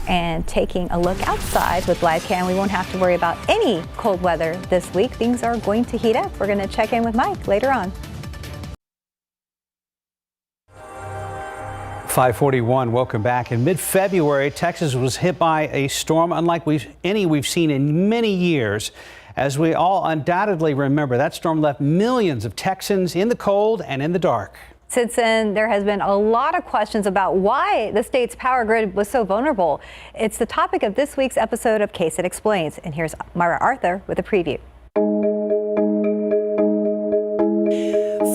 And taking a look outside with live cam, we won't have to worry about any cold weather this week. Things are going to heat up. We're going to check in with Mike later on. 5:41, welcome back. In mid-February, Texas was hit by a storm unlike we've seen in many years. As we all undoubtedly remember, that storm left millions of Texans in the cold and in the dark. Since then, there has been a lot of questions about why the state's power grid was so vulnerable. It's the topic of this week's episode of KSAT Explains. And here's Myra Arthur with a preview.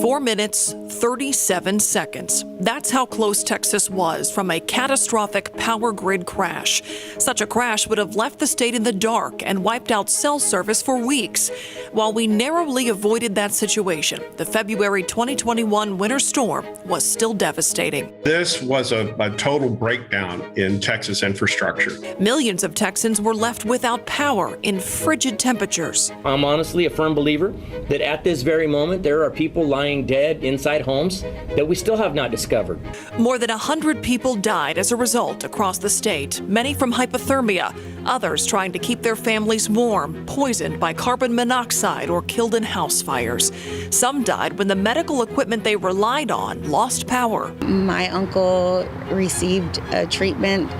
4 minutes, 37 seconds. That's how close Texas was from a catastrophic power grid crash. Such a crash would have left the state in the dark and wiped out cell service for weeks. While we narrowly avoided that situation, the February 2021 winter storm was still devastating. This was a total breakdown in Texas infrastructure. Millions of Texans were left without power in frigid temperatures. I'm honestly a firm believer that at this very moment, there are people lying dead inside homes that we still have not discovered. More than 100 people died as a result across the state, many from hypothermia, others trying to keep their families warm, poisoned by carbon monoxide or killed in house fires. Some died when the medical equipment they relied on lost power. My uncle received a treatment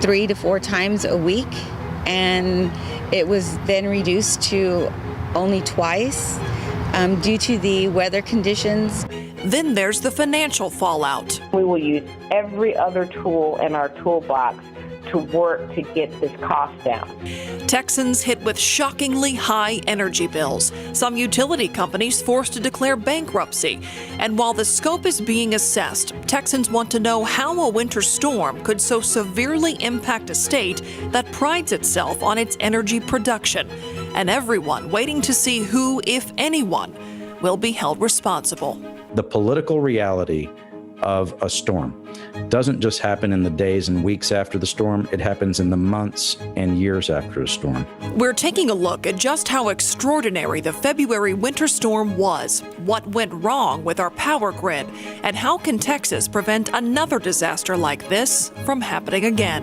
3 to 4 times a week, and it was then reduced to only twice due to the weather conditions. Then there's the financial fallout. We will use every other tool in our toolbox to work to get this cost down. Texans hit with shockingly high energy bills. Some utility companies forced to declare bankruptcy. And while the scope is being assessed, Texans want to know how a winter storm could so severely impact a state that prides itself on its energy production. And everyone waiting to see who, if anyone, will be held responsible. The political reality of a storm doesn't just happen in the days and weeks after the storm, it happens in the months and years after a storm. We're taking a look at just how extraordinary the February winter storm was, what went wrong with our power grid, and how can Texas prevent another disaster like this from happening again.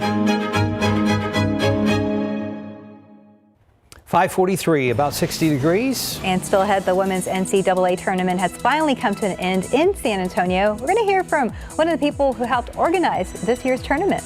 5:43, about 60 degrees. And still ahead, the women's NCAA tournament has finally come to an end in San Antonio. We're going to hear from one of the people who helped organize this year's tournament.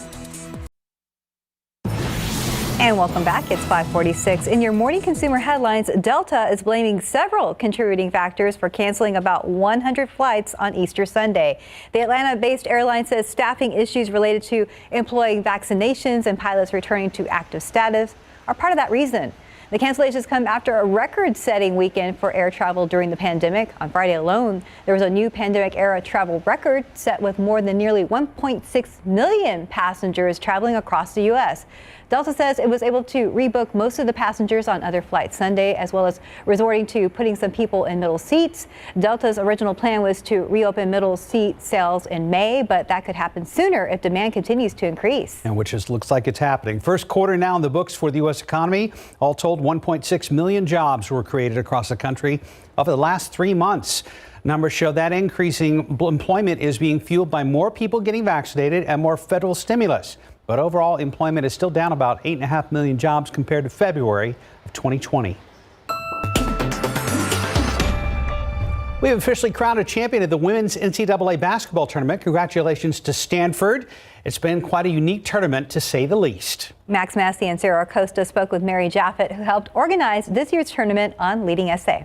And welcome back. It's 5:46. In your morning consumer headlines, Delta is blaming several contributing factors for canceling about 100 flights on Easter Sunday. The Atlanta-based airline says staffing issues related to employee vaccinations and pilots returning to active status are part of that reason. The cancellations come after a record-setting weekend for air travel during the pandemic. On Friday alone, there was a new pandemic-era travel record set with more than nearly 1.6 million passengers traveling across the U.S. Delta says it was able to rebook most of the passengers on other flights Sunday, as well as resorting to putting some people in middle seats. Delta's original plan was to reopen middle seat sales in May, but that could happen sooner if demand continues to increase. And which just looks like it's happening. First quarter now in the books for the U.S. economy. All told, 1.6 million jobs were created across the country over the last 3 months. Numbers show that increasing employment is being fueled by more people getting vaccinated and more federal stimulus. But overall, employment is still down about 8.5 million jobs compared to February of 2020. We have officially crowned a champion of the women's NCAA basketball tournament. Congratulations to Stanford. It's been quite a unique tournament, to say the least. Max Massey and Sarah Acosta spoke with Mary Jaffet, who helped organize this year's tournament on Leading SA.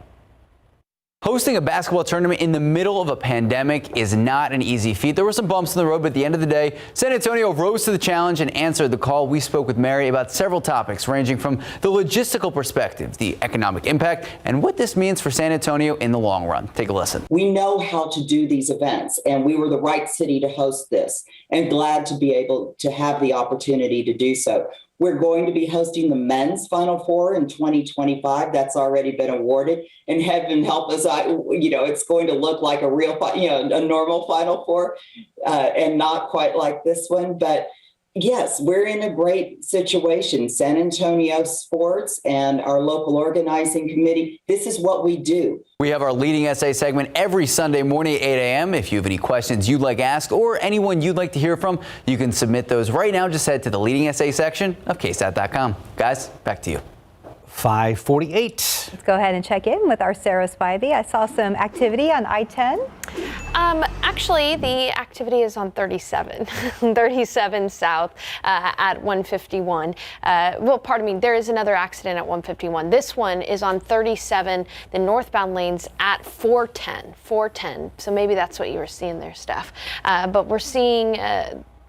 Hosting a basketball tournament in the middle of a pandemic is not an easy feat. There were some bumps in the road, but at the end of the day, San Antonio rose to the challenge and answered the call. We spoke with Mary about several topics, ranging from the logistical perspective, the economic impact, and what this means for San Antonio in the long run. Take a listen. We know how to do these events, and we were the right city to host this, and glad to be able to have the opportunity to do so. We're going to be hosting the men's Final Four in 2025. That's already been awarded. And heaven help us, it's going to look like a real, a normal Final Four and not quite like this one. But yes, we're in a great situation. San Antonio Sports and our local organizing committee, this is what we do. We have our Leading SA segment every Sunday morning at 8 a.m. If you have any questions you'd like asked or anyone you'd like to hear from, you can submit those right now. Just head to the Leading SA section of KSAT.com. Guys, back to you. 5:48. Let's go ahead and check in with our Sarah Spivey. I saw some activity on I-10. Actually, the activity is on 37 South at 151. There is another accident at 151. This one is on 37, the northbound lanes at 410. So maybe that's what you were seeing there, Steph. But we're seeing...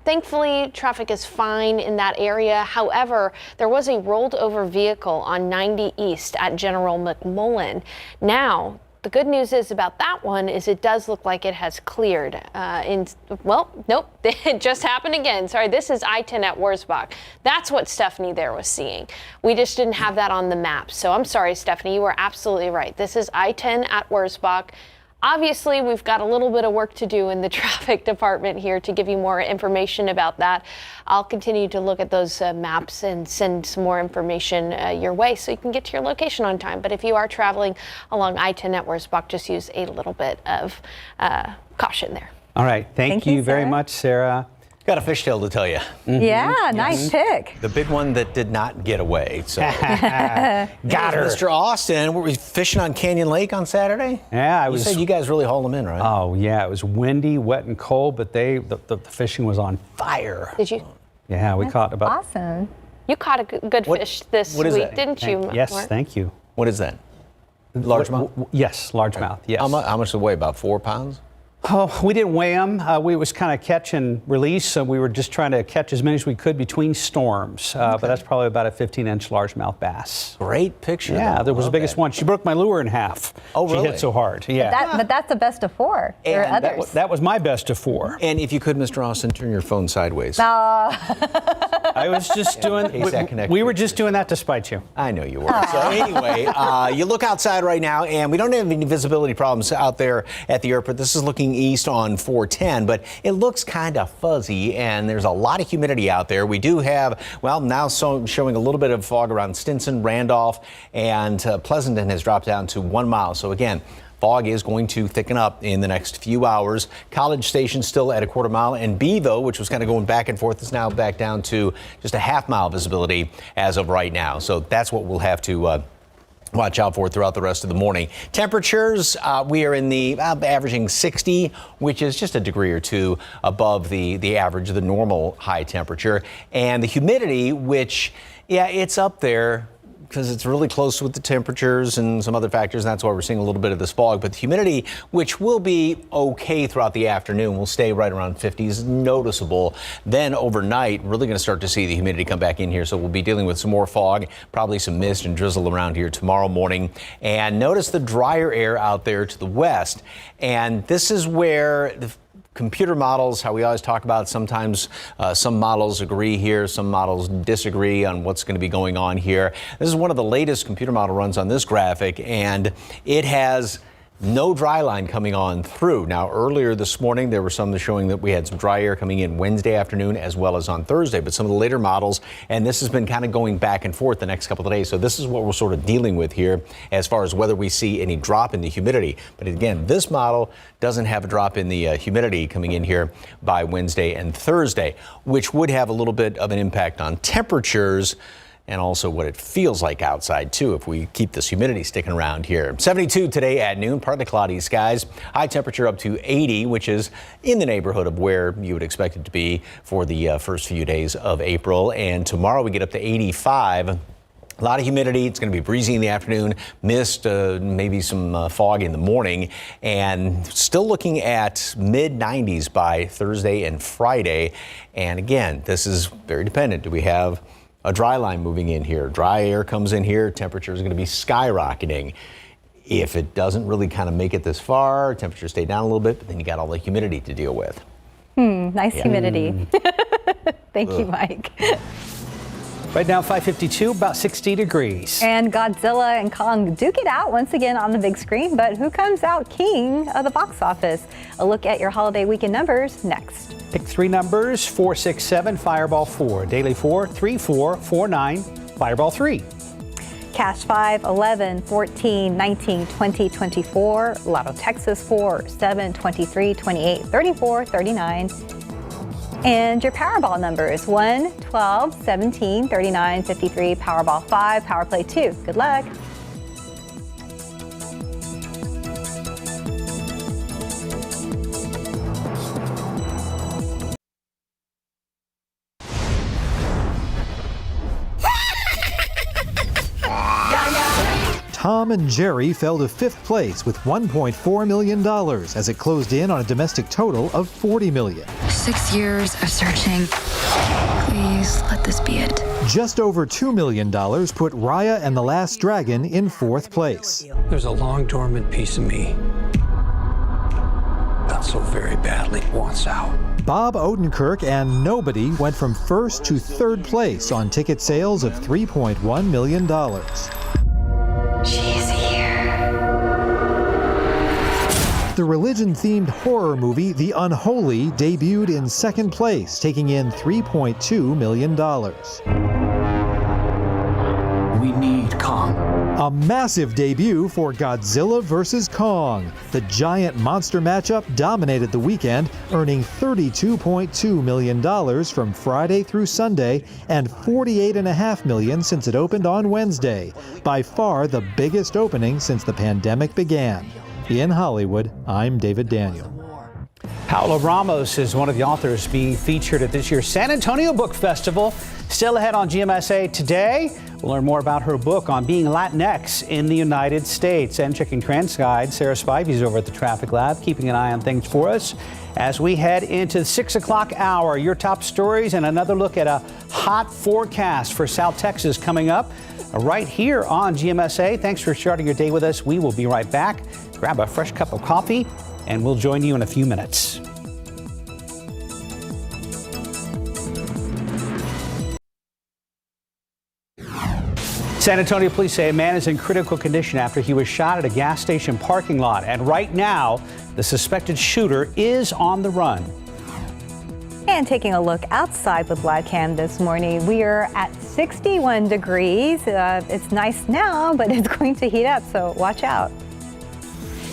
Thankfully, traffic is fine in that area. However, there was a rolled over vehicle on 90 East at General McMullen. Now, The good news is about that one is it does look like it has cleared. Nope, it just happened again. Sorry, this is I-10 at Wurzbach. That's what Stephanie there was seeing. We just didn't have that on the map. So I'm sorry, Stephanie, you were absolutely right. This is I-10 at Wurzbach. Obviously, we've got a little bit of work to do in the traffic department here to give you more information about that. I'll continue to look at those maps and send some more information your way so you can get to your location on time. But if you are traveling along I-10 at Wurzbach, just use a little bit of caution there. All right. Thank you very much, Sarah. Got a fishtail to tell you. Yeah, nice pick. The big one that did not get away. So Got her. Mr. Austin, were we fishing on Canyon Lake on Saturday? Yeah, I was. You said you guys really hauled them in, right? Oh yeah, it was windy, wet, and cold, but the fishing was on fire. Did you? Yeah, we caught about. Awesome. You caught a good fish this what is week, that? didn't you? Yes, Mark? thank you. What is that? Largemouth? Yes, largemouth. Yes. How much did it weigh? About 4 pounds? Oh, we didn't weigh them. We was kind of catch and release, so we were just trying to catch as many as we could between storms. But that's probably about a 15-inch largemouth bass. Great picture. Yeah, that was the biggest one. She broke my lure in half. Oh, really? She hit so hard. Yeah. But that's the best of 4. There are others. That was my best of 4. And if you could, Mr. Austin, turn your phone sideways. I was just doing. We were just doing that to spite you. I know you were. So anyway, you look outside right now, and we don't have any visibility problems out there at the airport. This is looking east on 410, but it looks kind of fuzzy, and there's a lot of humidity out there. We do have, well, now showing a little bit of fog around Stinson, Randolph, and Pleasanton has dropped down to 1 mile. So again, fog is going to thicken up in the next few hours. College Station still at a 1/4 mile, and Bevo, which was kind of going back and forth, is now back down to just a 1/2 mile visibility as of right now. So that's what we'll have to watch out for throughout the rest of the morning. Temperatures, we are in the averaging 60, which is just a degree or 2 above the average, the normal high temperature. And the humidity, which, yeah, it's up there because it's really close with the temperatures and some other factors, and that's why we're seeing a little bit of this fog. But the humidity, which will be okay throughout the afternoon, will stay right around 50s, noticeable. Then overnight, really going to start to see the humidity come back in here, so we'll be dealing with some more fog, probably some mist and drizzle around here tomorrow morning. And notice the drier air out there to the west, and this is where the computer models, how we always talk about, sometimes some models agree here, some models disagree on what's going to be going on here. This is one of the latest computer model runs on this graphic, and it has no dry line coming on through. Now, earlier this morning, there were some showing that we had some dry air coming in Wednesday afternoon as well as on Thursday, but some of the later models, and this has been kind of going back and forth the next couple of days. So this is what we're sort of dealing with here as far as whether we see any drop in the humidity. But again, this model doesn't have a drop in the humidity coming in here by Wednesday and Thursday, which would have a little bit of an impact on temperatures and also what it feels like outside, too, if we keep this humidity sticking around here. 72 today at noon, partly cloudy skies. High temperature up to 80, which is in the neighborhood of where you would expect it to be for the first few days of April. And tomorrow we get up to 85. A lot of humidity. It's going to be breezy in the afternoon, mist, maybe some fog in the morning, and still looking at mid-90s by Thursday and Friday. And again, this is very dependent. Do we have a dry line moving in here? Dry air comes in here, temperature is going to be skyrocketing. If it doesn't really kind of make it this far, temperature stay down a little bit, but then you got all the humidity to deal with. Nice humidity. Thank you, Mike. Right now, 5:52, about 60 degrees. And Godzilla and Kong duke it out once again on the big screen, but who comes out king of the box office? A look at your holiday weekend numbers next. Pick 3 numbers, 4, 6, 7, Fireball 4. Daily 4, 3, 4, 4, 9, Fireball 3. Cash 5, 11, 14, 19, 20, 24. Lotto Texas 4, 7, 23, 28, 34, 39. And your Powerball numbers 1, 12, 17, 39, 53, Powerball 5, Power Play 2. Good luck. Tom and Jerry fell to 5th place with $1.4 million as it closed in on a domestic total of $40 million. 6 years of searching. Please let this be it. Just over $2 million put Raya and the Last Dragon in 4th place. There's a long dormant piece of me that so very badly wants out. Bob Odenkirk and Nobody went from 1st to 3rd place on ticket sales of $3.1 million. She's here. The religion-themed horror movie The Unholy debuted in 2nd place, taking in $3.2 million. We need Kong. A massive debut for Godzilla vs. Kong. The giant monster matchup dominated the weekend, earning $32.2 million from Friday through Sunday and $48.5 million since it opened on Wednesday. By far the biggest opening since the pandemic began. In Hollywood, I'm David Daniel. Paola Ramos is one of the authors being featured at this year's San Antonio Book Festival. Still ahead on GMSA today, we'll learn more about her book on being Latinx in the United States. And checking trends guide, Sarah Spivey's over at the Traffic Lab, keeping an eye on things for us. As we head into the 6 o'clock hour, your top stories and another look at a hot forecast for South Texas coming up right here on GMSA. Thanks for starting your day with us. We will be right back. Grab a fresh cup of coffee, and we'll join you in a few minutes. San Antonio police say a man is in critical condition after he was shot at a gas station parking lot. And right now, the suspected shooter is on the run. And taking a look outside with Live Cam this morning, we are at 61 degrees. It's nice now, but it's going to heat up, so watch out.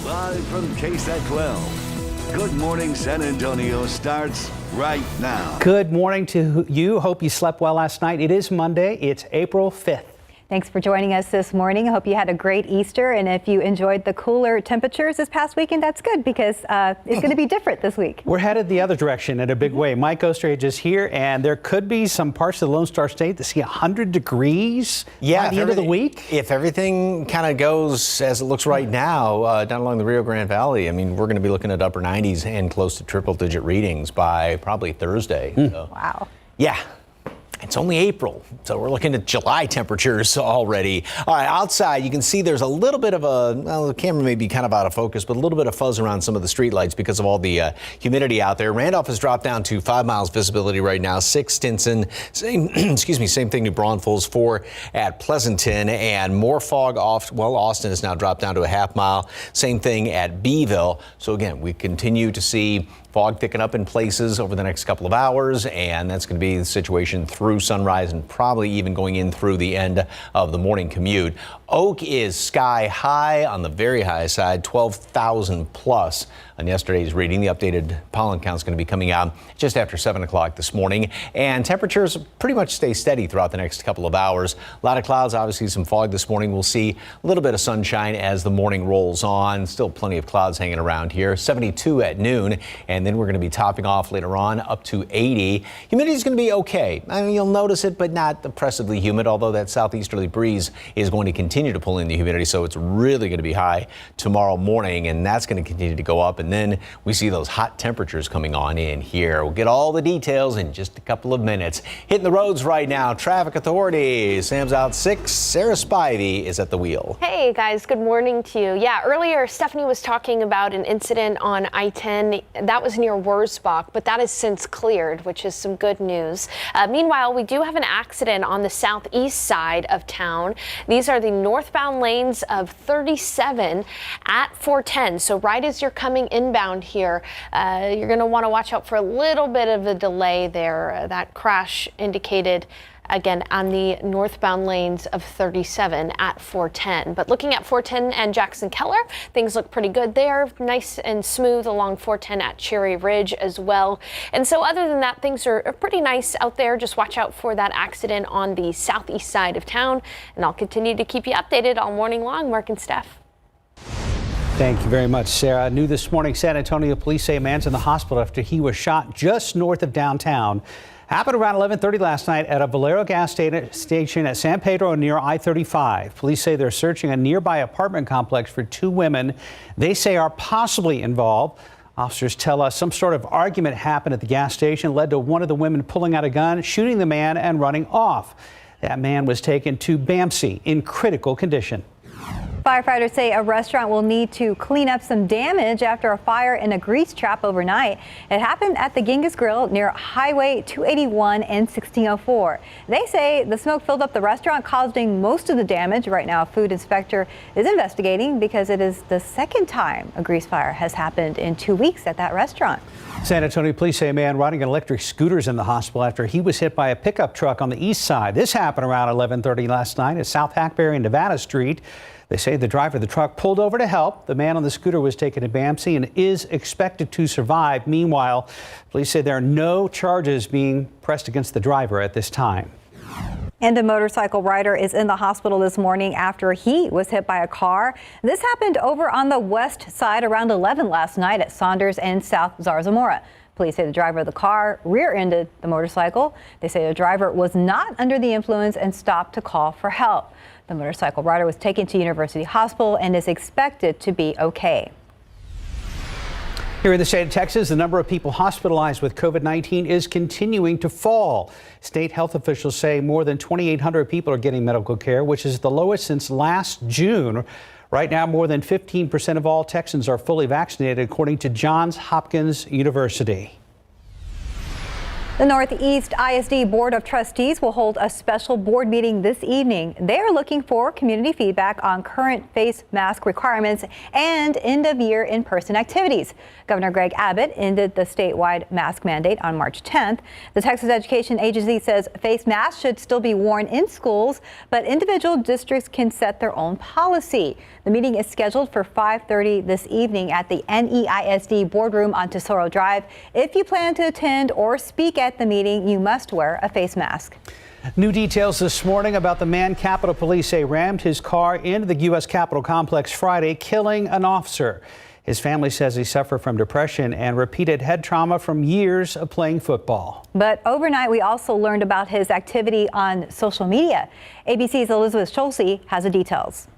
Live from KSAT 12. Good morning, San Antonio starts right now. Good morning to you. Hope you slept well last night. It is Monday. It's April 5th. Thanks for joining us this morning. I hope you had a great Easter. And if you enjoyed the cooler temperatures this past weekend, that's good because it's going to be different this week. We're headed the other direction in a big way. Mike Osterhage is here, and there could be some parts of the Lone Star State that see 100 degrees by the end of the week. If everything kind of goes as it looks right now down along the Rio Grande Valley, I mean, we're going to be looking at upper 90s and close to triple-digit readings by probably Thursday. So, wow. Yeah. It's only April, so we're looking at July temperatures already. All right, outside you can see there's a little bit of the camera may be kind of out of focus, but a little bit of fuzz around some of the streetlights because of all the humidity out there. Randolph has dropped down to 5 miles visibility right now. 6 Stinson, same thing New Braunfels, 4 at Pleasanton, and more fog off. Well, Austin has now dropped down to a half mile. Same thing at Beeville. So again, we continue to see fog thicken up in places over the next couple of hours, and that's going to be the situation through sunrise and probably even going in through the end of the morning commute. Oak is sky high on the very high side, 12,000 plus on yesterday's reading. The updated pollen count is going to be coming out just after 7 o'clock this morning, and temperatures pretty much stay steady throughout the next couple of hours. A lot of clouds, obviously some fog this morning. We'll see a little bit of sunshine as the morning rolls on. Still plenty of clouds hanging around here. 72 at noon, and then we're going to be topping off later on up to 80. Humidity is going to be okay. I mean, you'll notice it, but not oppressively humid, although that southeasterly breeze is going to continue to pull in the humidity, so it's really going to be high tomorrow morning, and that's going to continue to go up. And then we see those hot temperatures coming on in here. We'll get all the details in just a couple of minutes. Hitting the roads right now, traffic authorities. Sam's out 6. Sarah Spivey is at the wheel. Hey guys, good morning to you. Yeah, earlier Stephanie was talking about an incident on I-10 that was near Wurzbach, but that has since cleared, which is some good news. Meanwhile, we do have an accident on the southeast side of town. These are the northbound lanes of 37 at 410. So right as you're coming inbound here, you're going to want to watch out for a little bit of a delay there. That crash indicated again on the northbound lanes of 37 at 410. But looking at 410 and Jackson Keller, things look pretty good there. Nice and smooth along 410 at Cherry Ridge as well. And so other than that, things are pretty nice out there. Just watch out for that accident on the southeast side of town. And I'll continue to keep you updated all morning long. Mark and Steph. Thank you very much, Sarah. New this morning, San Antonio police say a man's in the hospital after he was shot just north of downtown. Happened around 11:30 last night at a Valero gas station at San Pedro near I-35. Police say they're searching a nearby apartment complex for two women they say are possibly involved. Officers tell us some sort of argument happened at the gas station, led to one of the women pulling out a gun, shooting the man and running off. That man was taken to BAMC in critical condition. Firefighters say a restaurant will need to clean up some damage after a fire in a grease trap overnight. It happened at the Genghis Grill near Highway 281 and 1604. They say the smoke filled up the restaurant, causing most of the damage. Right now, a food inspector is investigating because it is the second time a grease fire has happened in 2 weeks at that restaurant. San Antonio police say a man riding an electric scooter is in the hospital after he was hit by a pickup truck on the east side. This happened around 11:30 last night at South Hackberry and Nevada Street. They say the driver of the truck pulled over to help. The man on the scooter was taken to BAMC and is expected to survive. Meanwhile, police say there are no charges being pressed against the driver at this time. And a motorcycle rider is in the hospital this morning after he was hit by a car. This happened over on the west side around 11 last night at Saunders and South Zarzamora. Police say the driver of the car rear-ended the motorcycle. They say the driver was not under the influence and stopped to call for help. The motorcycle rider was taken to University Hospital and is expected to be okay. Here in the state of Texas, the number of people hospitalized with COVID-19 is continuing to fall. State health officials say more than 2,800 people are getting medical care, which is the lowest since last June. Right now, more than 15% of all Texans are fully vaccinated, according to Johns Hopkins University. The Northeast ISD Board of Trustees will hold a special board meeting this evening. They are looking for community feedback on current face mask requirements and end-of-year in-person activities. Governor Greg Abbott ended the statewide mask mandate on March 10th. The Texas Education Agency says face masks should still be worn in schools, but individual districts can set their own policy. The meeting is scheduled for 5:30 this evening at the NEISD boardroom on Tesoro Drive. If you plan to attend or speak at the meeting, you must wear a face mask. New details this morning about the man Capitol Police say rammed his car into the U.S. Capitol complex Friday, killing an officer. His family says he suffered from depression and repeated head trauma from years of playing football. But overnight, we also learned about his activity on social media. ABC's Elizabeth Schulze has the details.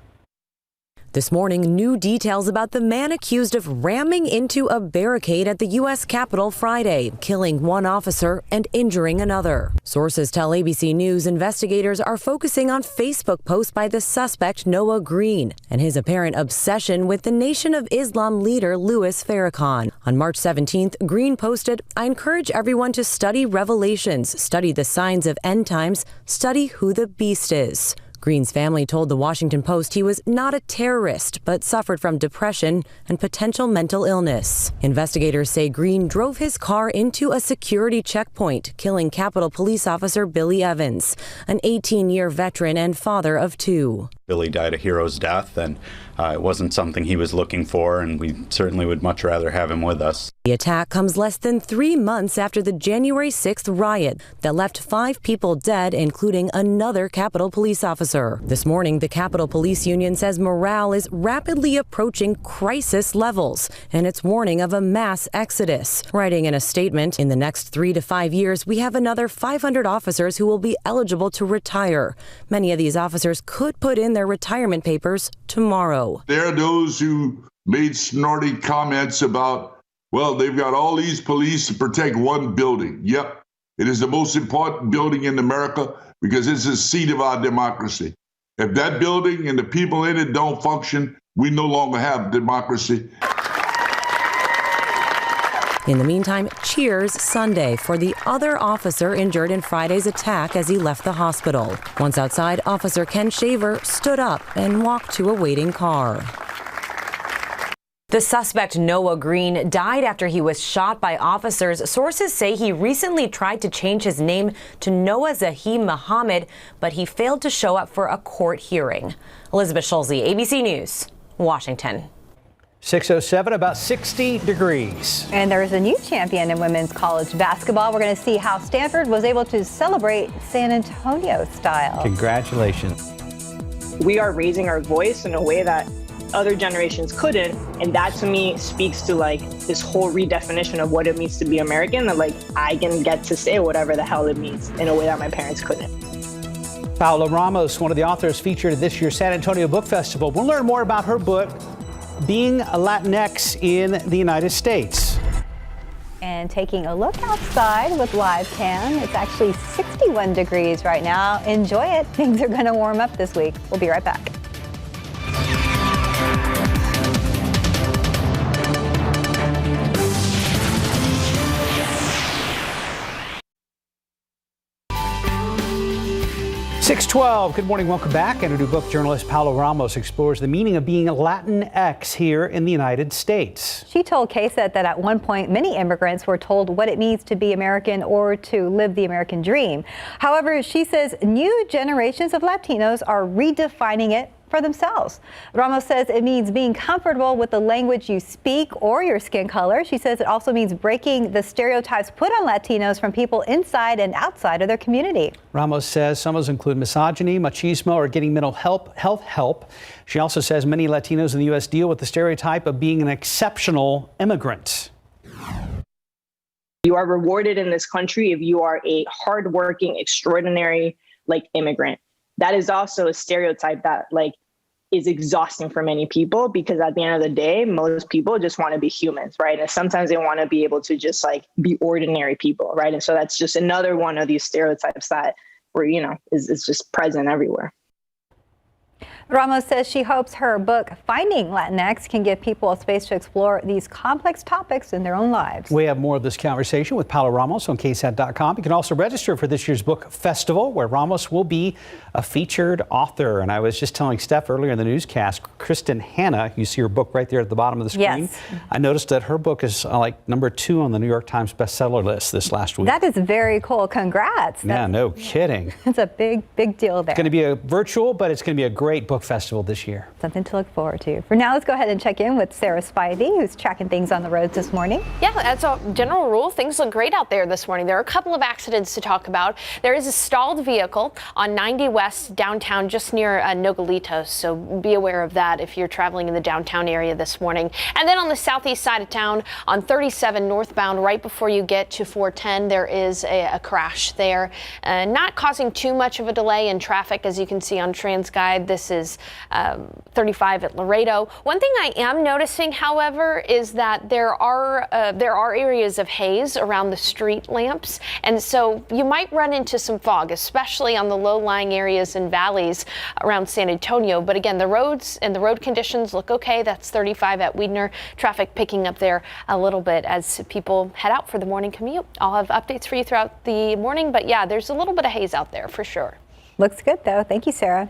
This morning, new details about the man accused of ramming into a barricade at the U.S. Capitol Friday, killing one officer and injuring another. Sources tell ABC News investigators are focusing on Facebook posts by the suspect Noah Green and his apparent obsession with the Nation of Islam leader Louis Farrakhan. On March 17th, Green posted, "I encourage everyone to study Revelations, study the signs of end times, study who the beast is." Green's family told the Washington Post he was not a terrorist, but suffered from depression and potential mental illness. Investigators say Green drove his car into a security checkpoint, killing Capitol Police Officer Billy Evans, an 18-year veteran and father of two. Billy died a hero's death, and it wasn't something he was looking for, and we certainly would much rather have him with us. The attack comes less than 3 months after the January 6th riot that left 5 people dead, including another Capitol Police officer. This morning, the Capitol Police Union says morale is rapidly approaching crisis levels, and it's warning of a mass exodus. Writing in a statement, "In the next 3 to 5 years, we have another 500 officers who will be eligible to retire. Many of these officers could put in their retirement papers tomorrow." There are those who made snorty comments about, well, they've got all these police to protect one building. Yep, it is the most important building in America because it's the seat of our democracy. If that building and the people in it don't function, we no longer have democracy. In the meantime, cheers Sunday for the other officer injured in Friday's attack as he left the hospital. Once outside, Officer Ken Shaver stood up and walked to a waiting car. The suspect, Noah Green, died after he was shot by officers. Sources say he recently tried to change his name to Noah Zahim Muhammad, but he failed to show up for a court hearing. Elizabeth Schulze, ABC News, Washington. 6:07, about 60 degrees. And there is a new champion in women's college basketball. We're going to see how Stanford was able to celebrate San Antonio style. Congratulations. We are raising our voice in a way that other generations couldn't. And that to me speaks to like this whole redefinition of what it means to be American, that like I can get to say whatever the hell it means in a way that my parents couldn't. Paola Ramos, one of the authors featured at this year's San Antonio Book Festival. We'll learn more about her book, Being a Latinx in the United States. And taking a look outside with live cam, it's actually 61 degrees right now. Enjoy it. Things are going to warm up this week. We'll be right back. .612, good morning, welcome back. And new book journalist Paola Ramos explores the meaning of being a Latinx here in the United States. She told KSAT that at one point, many immigrants were told what it means to be American or to live the American dream. However, she says new generations of Latinos are redefining it for themselves. Ramos says it means being comfortable with the language you speak or your skin color. She says it also means breaking the stereotypes put on Latinos from people inside and outside of their community. Ramos says some of those include misogyny, machismo, or getting mental health help. She also says many Latinos in the U.S. deal with the stereotype of being an exceptional immigrant. You are rewarded in this country if you are a hardworking, extraordinary, immigrant. That is also a stereotype that is exhausting for many people, because at the end of the day, most people just want to be humans, right? And sometimes they want to be able to just be ordinary people, right? And so that's just another one of these stereotypes that is just present everywhere. Ramos says she hopes her book, Finding Latinx, can give people a space to explore these complex topics in their own lives. We have more of this conversation with Paola Ramos on KSAT.com. You can also register for this year's book festival, where Ramos will be a featured author. And I was just telling Steph earlier in the newscast, Kristen Hanna, you see her book right there at the bottom of the screen. Yes. I noticed that her book is number 2 on the New York Times bestseller list this last week. That is very cool. Congrats. Yeah, no kidding. It's a big deal there. It's going to be a virtual, but it's going to be a great book festival this year. Something to look forward to. For now, let's go ahead and check in with Sarah Spivey, who's tracking things on the roads this morning. Yeah, as a general rule, things look great out there this morning. There are a couple of accidents to talk about. There is a stalled vehicle on 90 West downtown, just near Nogalitos, so be aware of that if you're traveling in the downtown area this morning. And then on the southeast side of town, on 37 northbound, right before you get to 410, there is a crash there. Not causing too much of a delay in traffic, as you can see on TransGuide. This is 35 at Laredo. One thing I am noticing, however, is that there are areas of haze around the street lamps, and so you might run into some fog, especially on the low-lying areas and valleys around San Antonio. But again, the roads and the road conditions look okay. That's 35 at Wiedner. Traffic picking up there a little bit as people head out for the morning commute. I'll have updates for you throughout the morning, but yeah, there's a little bit of haze out there for sure. Looks good, though. Thank you, Sarah.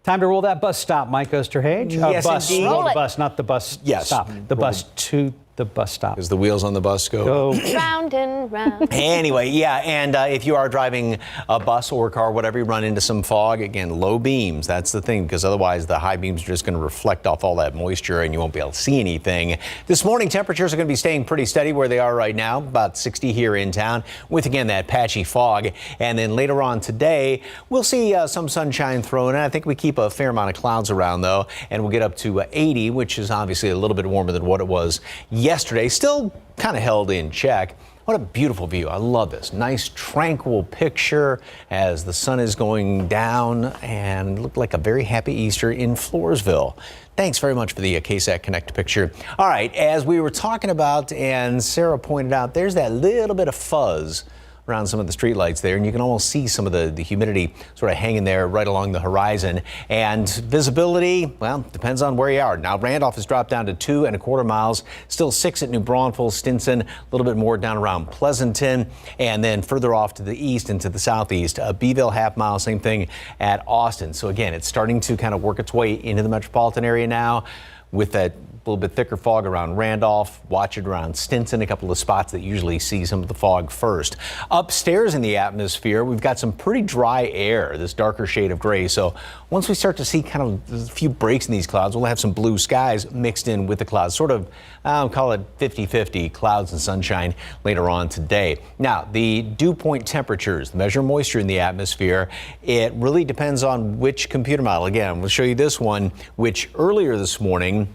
Time to roll that bus stop, Mike Osterhage. Yes, bus. indeed. Roll the bus, not the bus stop. The bus to the bus stop. As the wheels on the bus go round and round. Anyway, yeah, and if you are driving a bus or a car, whatever, you run into some fog, again, low beams, that's the thing, because otherwise the high beams are just going to reflect off all that moisture and you won't be able to see anything. This morning, temperatures are going to be staying pretty steady where they are right now, about 60 here in town, with, again, that patchy fog. And then later on today, we'll see some sunshine thrown in. I think we keep a fair amount of clouds around, though, and we'll get up to 80, which is obviously a little bit warmer than what it was yesterday. Still kind of held in check. What a beautiful view. I love this. Nice, tranquil picture as the sun is going down, and looked like a very happy Easter in Floresville. Thanks very much for the KSAT Connect picture. All right, as we were talking about and Sarah pointed out, there's that little bit of fuzz around some of the streetlights there, and you can almost see some of the humidity sort of hanging there right along the horizon. And visibility, well, depends on where you are. Now, Randolph has dropped down to 2¼ miles, still 6 at New Braunfels, Stinson, a little bit more down around Pleasanton, and then further off to the east and to the southeast, Beeville, ½ mile, same thing at Austin. So again, it's starting to kind of work its way into the metropolitan area now. with that little bit thicker fog around Randolph. Watch it around Stinson, a couple of spots that usually see some of the fog first. Upstairs in the atmosphere, we've got some pretty dry air, this darker shade of gray. So once we start to see kind of a few breaks in these clouds, we'll have some blue skies mixed in with the clouds, sort of, I'll call it 50-50 clouds and sunshine later on today. Now, the dew point temperatures, the measure of moisture in the atmosphere, it really depends on which computer model. Again, we'll show you this one, which earlier this morning,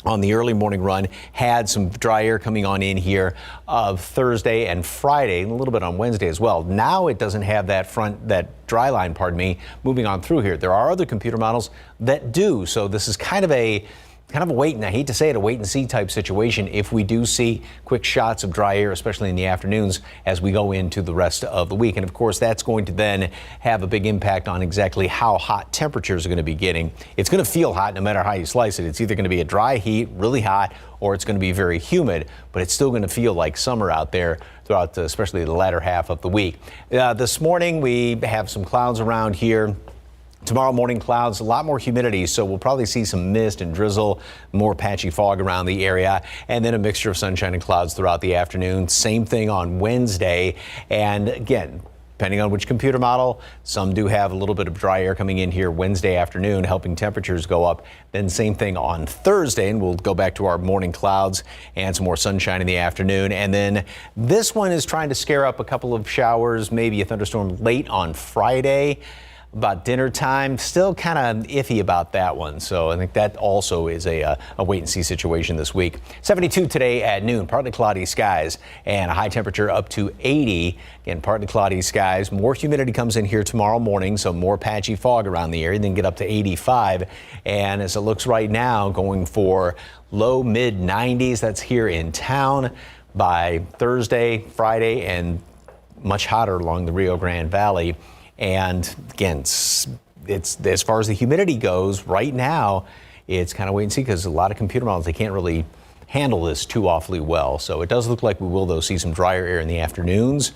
on the early morning run, had some dry air coming on in here of Thursday and Friday, and a little bit on Wednesday as well. Now it doesn't have that dry line, moving on through here. There are other computer models that do. So this is kind of a wait, and I hate to say it, a wait and see type situation if we do see quick shots of dry air, especially in the afternoons as we go into the rest of the week. And of course, that's going to then have a big impact on exactly how hot temperatures are going to be getting. It's going to feel hot no matter how you slice it. It's either going to be a dry heat, really hot, or it's going to be very humid, but it's still going to feel like summer out there throughout especially the latter half of the week. This morning, we have some clouds around here. Tomorrow morning, clouds, a lot more humidity, so we'll probably see some mist and drizzle, more patchy fog around the area, and then a mixture of sunshine and clouds throughout the afternoon. Same thing on Wednesday. And again, depending on which computer model, some do have a little bit of dry air coming in here Wednesday afternoon, helping temperatures go up. Then same thing on Thursday, and we'll go back to our morning clouds and some more sunshine in the afternoon. And then this one is trying to scare up a couple of showers, maybe a thunderstorm late on Friday. About dinner time, still kind of iffy about that one. So I think that also is a wait and see situation this week. 72 today at noon, partly cloudy skies and a high temperature up to 80. Again, partly cloudy skies. More humidity comes in here tomorrow morning, so more patchy fog around the area, then get up to 85. And as it looks right now, going for low mid 90s. That's here in town by Thursday, Friday, and much hotter along the Rio Grande Valley. And again, it's as far as the humidity goes right now, it's kind of wait and see because a lot of computer models, they can't really handle this too awfully well. So it does look like we will, though, see some drier air in the afternoons,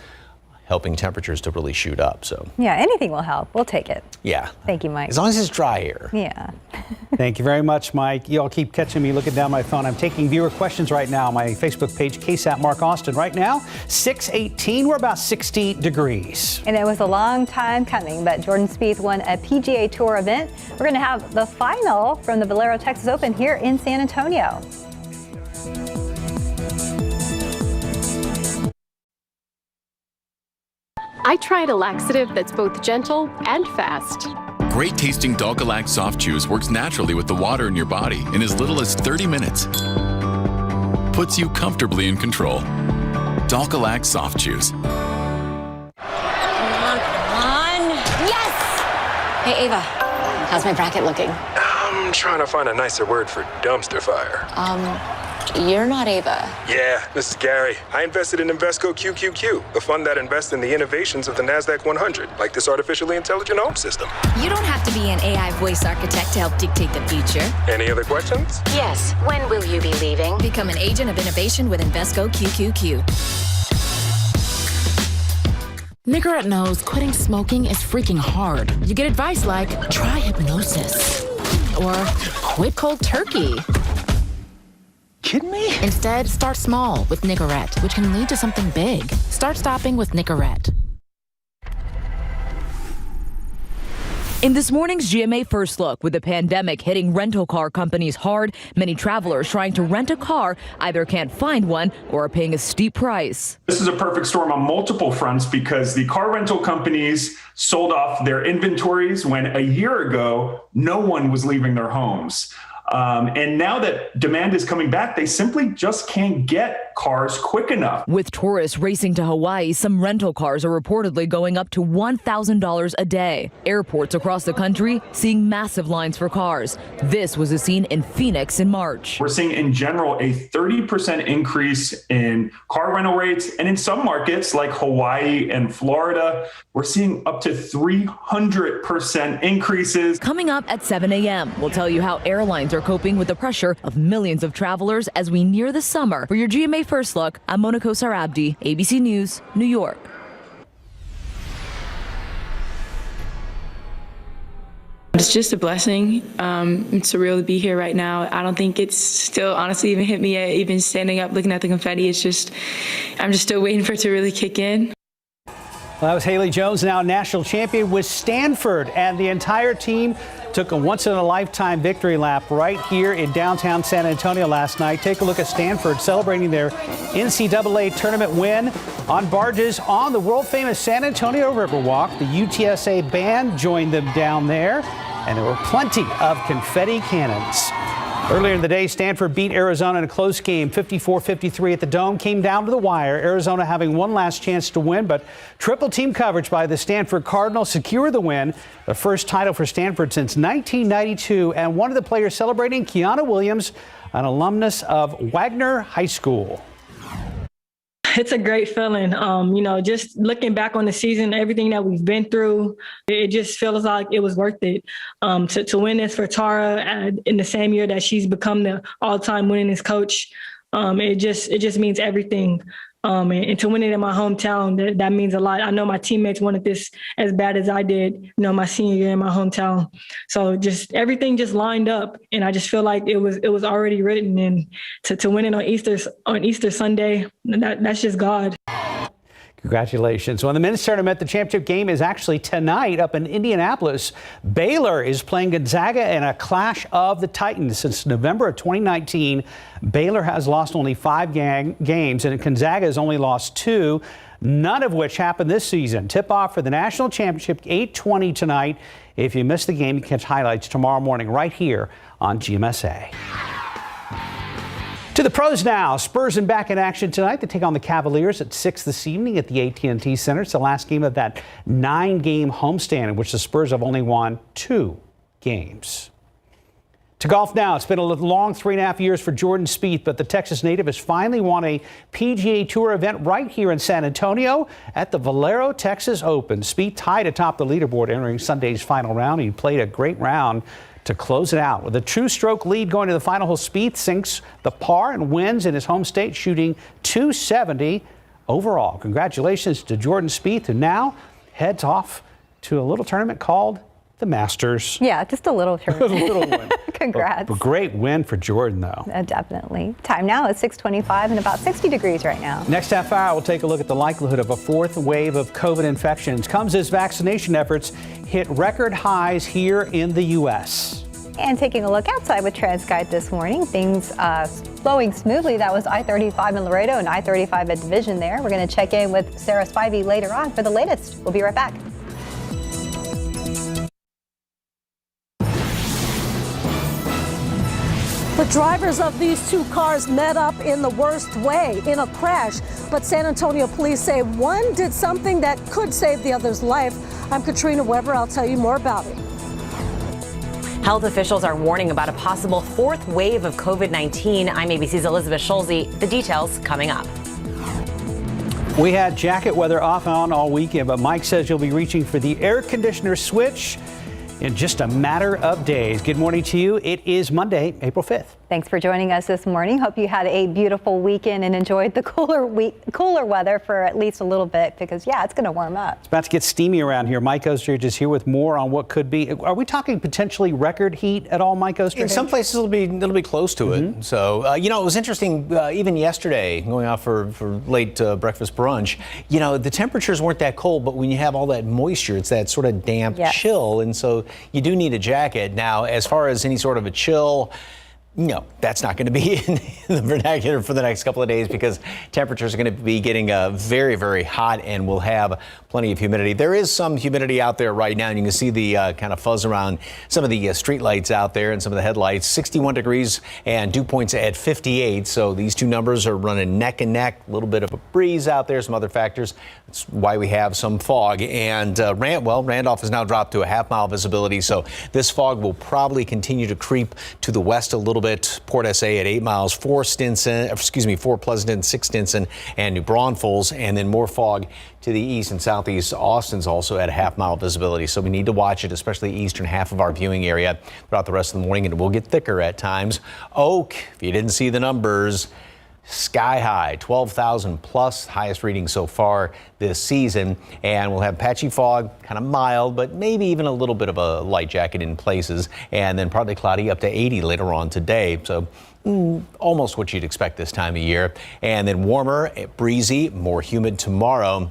helping temperatures to really shoot up. So yeah, anything will help. We'll take it. Yeah. Thank you, Mike. As long as it's dry air. Yeah. Thank you very much, Mike. You all keep catching me looking down my phone. I'm taking viewer questions right now. My Facebook page, KSAT Mark Austin. Right now, 6:18. We're about 60 degrees. And it was a long time coming, but Jordan Spieth won a PGA Tour event. We're going to have the final from the Valero Texas Open here in San Antonio. I tried a laxative that's both gentle and fast. Great tasting Dulcolax soft chews works naturally with the water in your body in as little as 30 minutes. Puts you comfortably in control. Dulcolax soft chews. Come on. Yes! Hey, Ava, how's my bracket looking? I'm trying to find a nicer word for dumpster fire. You're not Ava. Yeah, this is Gary. I invested in Invesco QQQ, the fund that invests in the innovations of the NASDAQ 100, like this artificially intelligent home system. You don't have to be an AI voice architect to help dictate the future. Any other questions? Yes. When will you be leaving? Become an agent of innovation with Invesco QQQ. Nicorette knows quitting smoking is freaking hard. You get advice like, try hypnosis. Or quit cold turkey. Kidding me? Instead, start small with Nicorette, which can lead to something big. Start stopping with Nicorette. In this morning's GMA First Look, with the pandemic hitting rental car companies hard, many travelers trying to rent a car either can't find one or are paying a steep price. This is a perfect storm on multiple fronts because the car rental companies sold off their inventories when a year ago, no one was leaving their homes. And now that demand is coming back, they simply just can't get cars quick enough. With tourists racing to Hawaii, some rental cars are reportedly going up to $1,000 a day. Airports across the country seeing massive lines for cars. This was a scene in Phoenix in March. We're seeing in general a 30% increase in car rental rates. And in some markets like Hawaii and Florida, we're seeing up to 300% increases. Coming up at 7 a.m., we'll tell you how airlines are coping with the pressure of millions of travelers as we near the summer. For your GMA First Look, I'm Monaco Sarabdi, ABC News, New York. It's just a blessing. It's surreal to be here right now. I don't think it's still honestly even hit me yet, even standing up, looking at the confetti. It's just, I'm just still waiting for it to really kick in. Well, that was Haley Jones, now national champion with Stanford, and the entire team took a once-in-a-lifetime victory lap right here in downtown San Antonio last night. Take a look at Stanford celebrating their NCAA tournament win on barges on the world-famous San Antonio Riverwalk. The UTSA band joined them down there, and there were plenty of confetti cannons. Earlier in the day, Stanford beat Arizona in a close game, 54-53 at the Dome. Came down to the wire. Arizona having one last chance to win, but triple team coverage by the Stanford Cardinals secured the win, the first title for Stanford since 1992. And one of the players celebrating, Kiana Williams, an alumnus of Wagner High School. It's a great feeling. Just looking back on the season, everything that we've been through, it just feels like it was worth it. To win this for Tara in the same year that she's become the all-time winningest coach, it just means everything. And to win it in my hometown, that means a lot. I know my teammates wanted this as bad as I did, my senior year in my hometown. So just everything just lined up, and I just feel like it was already written. And to win it on Easter Sunday, that's just God. Congratulations. Well, in the men's tournament, the championship game is actually tonight up in Indianapolis. Baylor is playing Gonzaga in a clash of the Titans. Since November of 2019, Baylor has lost only 5 games, and Gonzaga has only lost 2, none of which happened this season. Tip-off for the national championship, 8:20 tonight. If you missed the game, you can catch highlights tomorrow morning right here on GMSA. To the pros now. Spurs and back in action tonight. They take on the Cavaliers at 6 this evening at the AT&T Center. It's the last game of that 9-game homestand in which the Spurs have only won 2 games. To golf now. It's been a long 3.5 years for Jordan Spieth, but the Texas native has finally won a PGA Tour event right here in San Antonio at the Valero Texas Open. Spieth tied atop the leaderboard entering Sunday's final round. He played a great round to close it out. With a 2-stroke lead going to the final hole, Spieth sinks the par and wins in his home state, shooting .270 overall. Congratulations to Jordan Spieth, who now heads off to a little tournament called the Masters. Yeah, just a little tournament. A little win. Congrats. A great win for Jordan, though. Definitely. Time now is 6:25 and about 60 degrees right now. Next half hour, we'll take a look at the likelihood of a 4th wave of COVID infections. Comes as vaccination efforts hit record highs here in the U.S. And taking a look outside with TransGuide this morning, things flowing smoothly. That was I-35 in Laredo and I-35 at Division there. We're going to check in with Sarah Spivey later on for the latest. We'll be right back. The drivers of these 2 cars met up in the worst way, in a crash. But San Antonio police say one did something that could save the other's life. I'm Katrina Weber. I'll tell you more about it. Health officials are warning about a possible 4th wave of COVID-19. I'm ABC's Elizabeth Schulze. The details coming up. We had jacket weather off and on all weekend, but Mike says you'll be reaching for the air conditioner switch in just a matter of days. Good morning to you. It is Monday, April 5th. Thanks for joining us this morning. Hope you had a beautiful weekend and enjoyed the cooler weather for at least a little bit, because it's going to warm up. It's about to get steamy around here. Mike Oster just here with more on what could be. Are we talking potentially record heat at all, Mike Oster? In some places it'll be close to it. So it was interesting. Even yesterday, going out for late breakfast brunch, the temperatures weren't that cold, but when you have all that moisture, it's that sort of damp chill, and so you do need a jacket. Now, as far as any sort of a chill, no, that's not going to be in the vernacular for the next couple of days, because temperatures are going to be getting very, very hot, and we'll have plenty of humidity. There is some humidity out there right now, and you can see the kind of fuzz around some of the street lights out there and some of the headlights. 61 degrees and dew points at 58. So these 2 numbers are running neck and neck. A little bit of a breeze out there, some other factors. That's why we have some fog. And Randolph has now dropped to a half-mile visibility. So this fog will probably continue to creep to the west a little bit. Port SA at 8 miles, 4 Pleasanton, 6 Stinson, and New Braunfels, and then more fog to the east and southeast. Austin's also at a half-mile visibility, so we need to watch it, especially eastern half of our viewing area throughout the rest of the morning, and it will get thicker at times. Oak, if you didn't see the numbers, sky high, 12,000 plus, highest reading so far this season. And we'll have patchy fog, kind of mild, but maybe even a little bit of a light jacket in places. And then partly cloudy up to 80 later on today. So almost what you'd expect this time of year. And then warmer, breezy, more humid tomorrow.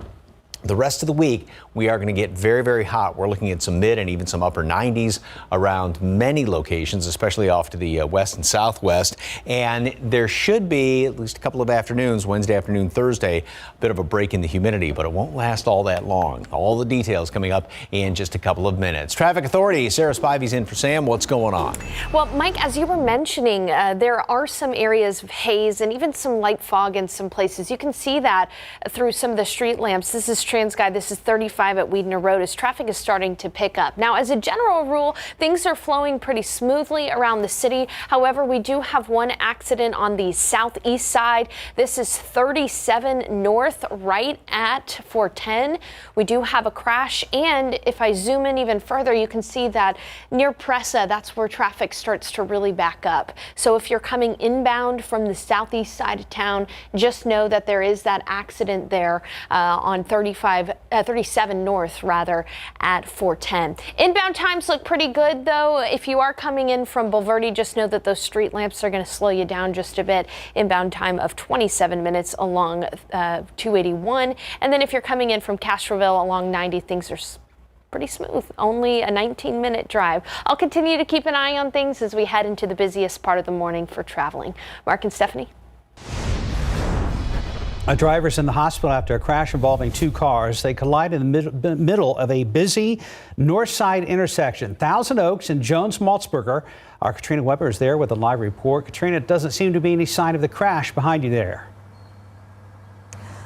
The rest of the week, we are going to get very, very hot. We're looking at some mid and even some upper 90s around many locations, especially off to the west and southwest. And there should be at least a couple of afternoons, Wednesday afternoon, Thursday, a bit of a break in the humidity, but it won't last all that long. All the details coming up in just a couple of minutes. Traffic Authority, Sarah Spivey's in for Sam. What's going on? Well, Mike, as you were mentioning, there are some areas of haze and even some light fog in some places. You can see that through some of the street lamps. This is TransGuide. This is 35 at Weedner Road as traffic is starting to pick up. Now, as a general rule, things are flowing pretty smoothly around the city. However, we do have one accident on the southeast side. This is 37 north, right at 410. We do have a crash, and if I zoom in even further, you can see that near Pressa, that's where traffic starts to really back up. So if you're coming inbound from the southeast side of town, just know that there is that accident there on 37 north rather at 410. Inbound times look pretty good though. If you are coming in from Bulverde, just know that those street lamps are going to slow you down just a bit. Inbound time of 27 minutes along 281. And then if you're coming in from Castroville along 90, things are pretty smooth, only a 19-minute drive. I'll continue to keep an eye on things as we head into the busiest part of the morning for traveling. Mark and Stephanie. A driver's in the hospital after a crash involving two cars. They collided in the middle of a busy north side intersection. Thousand Oaks and Jones Maltzberger. Our Katrina Weber is there with a live report. Katrina, it doesn't seem to be any sign of the crash behind you there.